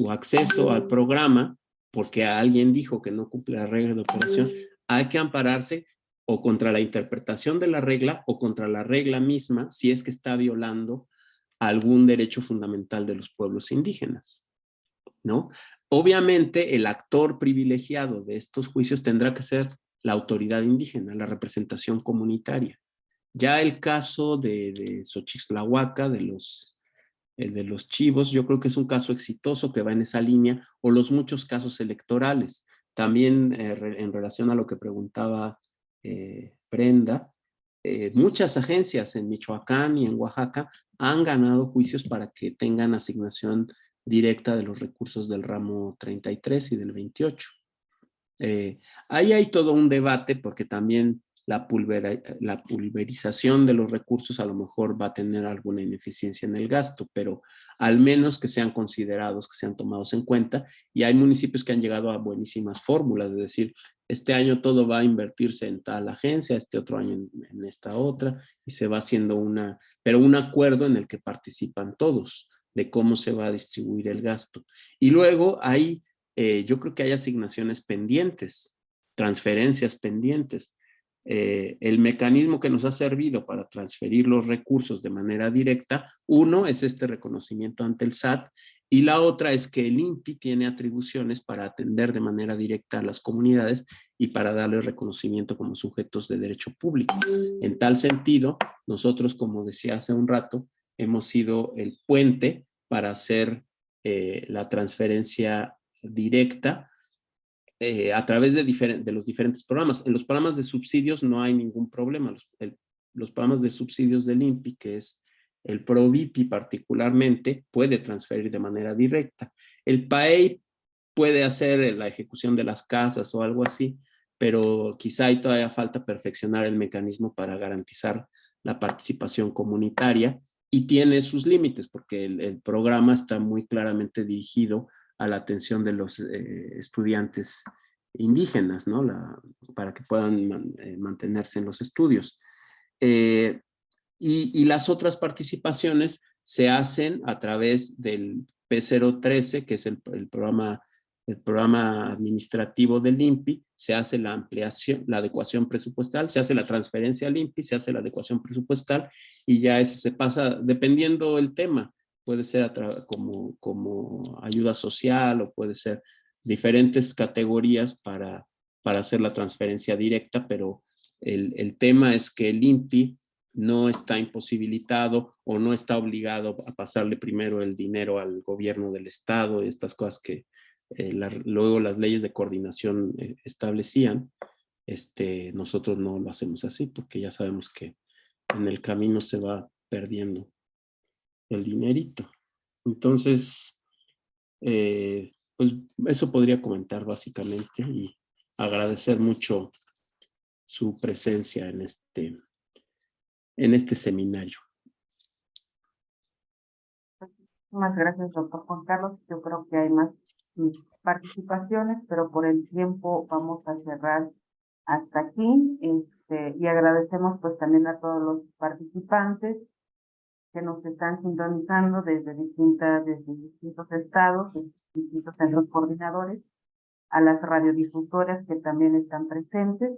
Speaker 3: acceso al programa, porque alguien dijo que no cumple la regla de operación, hay que ampararse o contra la interpretación de la regla o contra la regla misma, si es que está violando algún derecho fundamental de los pueblos indígenas, ¿no? Obviamente, el actor privilegiado de estos juicios tendrá que ser la autoridad indígena, la representación comunitaria. Ya el caso de Xochixtlahuaca, de los chivos, yo creo que es un caso exitoso que va en esa línea, o los muchos casos electorales. También en relación a lo que preguntaba Brenda, muchas agencias en Michoacán y en Oaxaca han ganado juicios para que tengan asignación directa de los recursos del ramo 33 y del 28. Ahí hay todo un debate porque también la pulverización de los recursos a lo mejor va a tener alguna ineficiencia en el gasto, pero al menos que sean considerados, que sean tomados en cuenta, y hay municipios que han llegado a buenísimas fórmulas, es decir, este año todo va a invertirse en tal agencia, este otro año en esta otra, y se va haciendo un acuerdo en el que participan todos, de cómo se va a distribuir el gasto. Y luego hay, yo creo que hay asignaciones pendientes, transferencias pendientes. El mecanismo que nos ha servido para transferir los recursos de manera directa, uno es este reconocimiento ante el SAT y la otra es que el INPI tiene atribuciones para atender de manera directa a las comunidades y para darles reconocimiento como sujetos de derecho público. En tal sentido, nosotros, como decía hace un rato, hemos sido el puente para hacer la transferencia directa a través de los diferentes programas. En los programas de subsidios no hay ningún problema. Los programas de subsidios del INPI, que es el PROVIPI particularmente, puede transferir de manera directa. El PAEI puede hacer la ejecución de las casas o algo así, pero quizá ahí todavía falta perfeccionar el mecanismo para garantizar la participación comunitaria y tiene sus límites porque el programa está muy claramente dirigido a la atención de los estudiantes indígenas, ¿no? Para que puedan mantenerse en los estudios. Y las otras participaciones se hacen a través del P013, que es el programa administrativo del INPI, se hace la ampliación, la adecuación presupuestal, se hace la transferencia al INPI, se hace la adecuación presupuestal y ya ese se pasa, dependiendo del tema, puede ser como ayuda social o puede ser diferentes categorías para hacer la transferencia directa, pero el tema es que el INPI no está imposibilitado o no está obligado a pasarle primero el dinero al gobierno del estado y estas cosas que luego las leyes de coordinación establecían. Nosotros no lo hacemos así porque ya sabemos que en el camino se va perdiendo el dinerito. Entonces, pues eso podría comentar básicamente y agradecer mucho su presencia en este seminario.
Speaker 2: Muchas gracias, doctor Juan Carlos. Yo creo que hay más participaciones, pero por el tiempo vamos a cerrar hasta aquí. Y agradecemos pues también a todos los participantes que nos están sintonizando desde distintos estados, desde distintos centros coordinadores, a las radiodifusoras que también están presentes.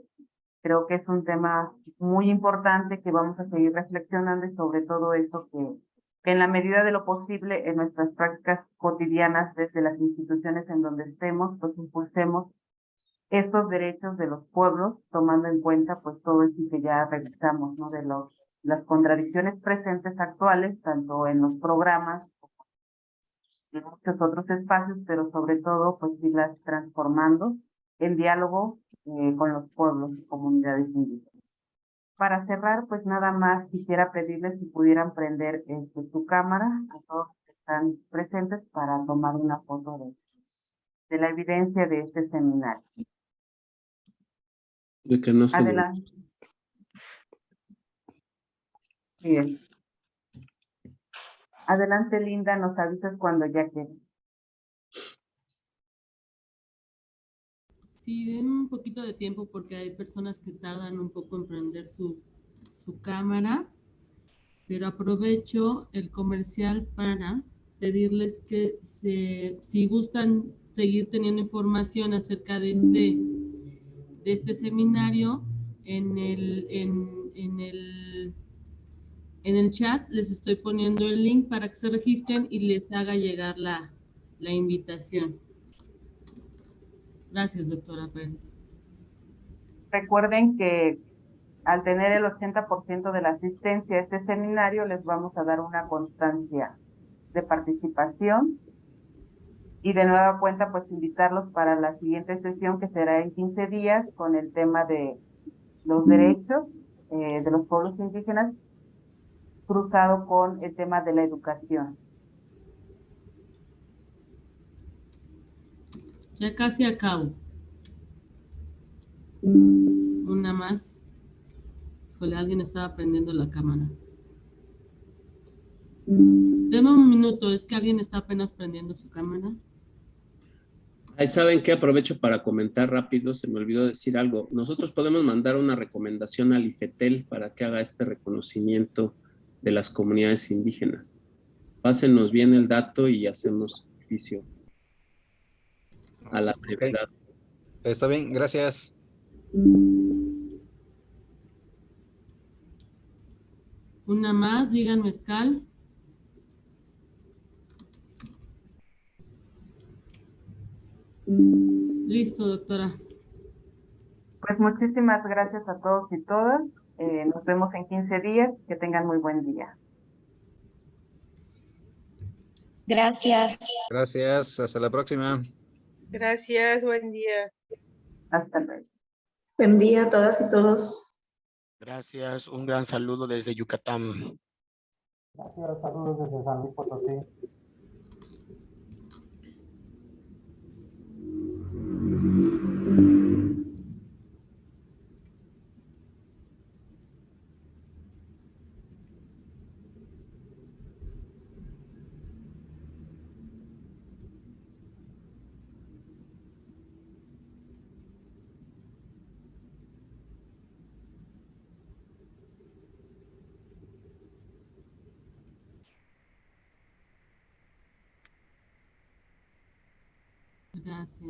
Speaker 2: Creo que es un tema muy importante que vamos a seguir reflexionando y sobre todo eso que en la medida de lo posible en nuestras prácticas cotidianas desde las instituciones en donde estemos, pues impulsemos estos derechos de los pueblos, tomando en cuenta pues todo eso que ya revisamos, ¿no? De las contradicciones presentes actuales, tanto en los programas como en muchos otros espacios, pero sobre todo pues irlas transformando en diálogo con los pueblos y comunidades indígenas. Para cerrar, pues nada más quisiera pedirles si pudieran prender su cámara a todos los que están presentes para tomar una foto de la evidencia de este seminario.
Speaker 3: De que no se
Speaker 2: Adelante. Bien. Adelante, Linda, nos avisas cuando ya quede.
Speaker 8: Sí, den un poquito de de tiempo porque hay personas que tardan un poco en prender su cámara, pero aprovecho el comercial para pedirles que si gustan seguir teniendo información acerca de este seminario, en el chat les estoy poniendo el link para que se registren y les haga llegar la invitación. Gracias, doctora Pérez.
Speaker 2: Recuerden que al tener el 80% de la asistencia a este seminario, les vamos a dar una constancia de participación y de nueva cuenta, pues invitarlos para la siguiente sesión que será en 15 días con el tema de los derechos de los pueblos indígenas cruzado con el tema de la educación.
Speaker 8: Ya casi acabo. Una más. Híjole, alguien estaba prendiendo la cámara. Deme un minuto, es que alguien está apenas prendiendo su cámara.
Speaker 3: Ahí saben que aprovecho para comentar rápido, se me olvidó decir algo. Nosotros podemos mandar una recomendación al IFETEL para que haga este reconocimiento de las comunidades indígenas. Pásenos bien el dato y hacemos oficio a la
Speaker 5: Ok,
Speaker 3: brevedad.
Speaker 5: está bien, gracias.
Speaker 8: Una más, digan mezcal. Listo, doctora.
Speaker 2: Pues muchísimas gracias a todos y todas. Nos vemos en 15 días. Que tengan muy buen día.
Speaker 7: Gracias.
Speaker 5: Gracias, hasta la próxima.
Speaker 9: Gracias, buen día.
Speaker 2: Hasta luego.
Speaker 10: Buen día a todas y todos.
Speaker 11: Gracias, un gran saludo desde Yucatán.
Speaker 12: Gracias, saludos desde San Luis Potosí.
Speaker 8: Gracias.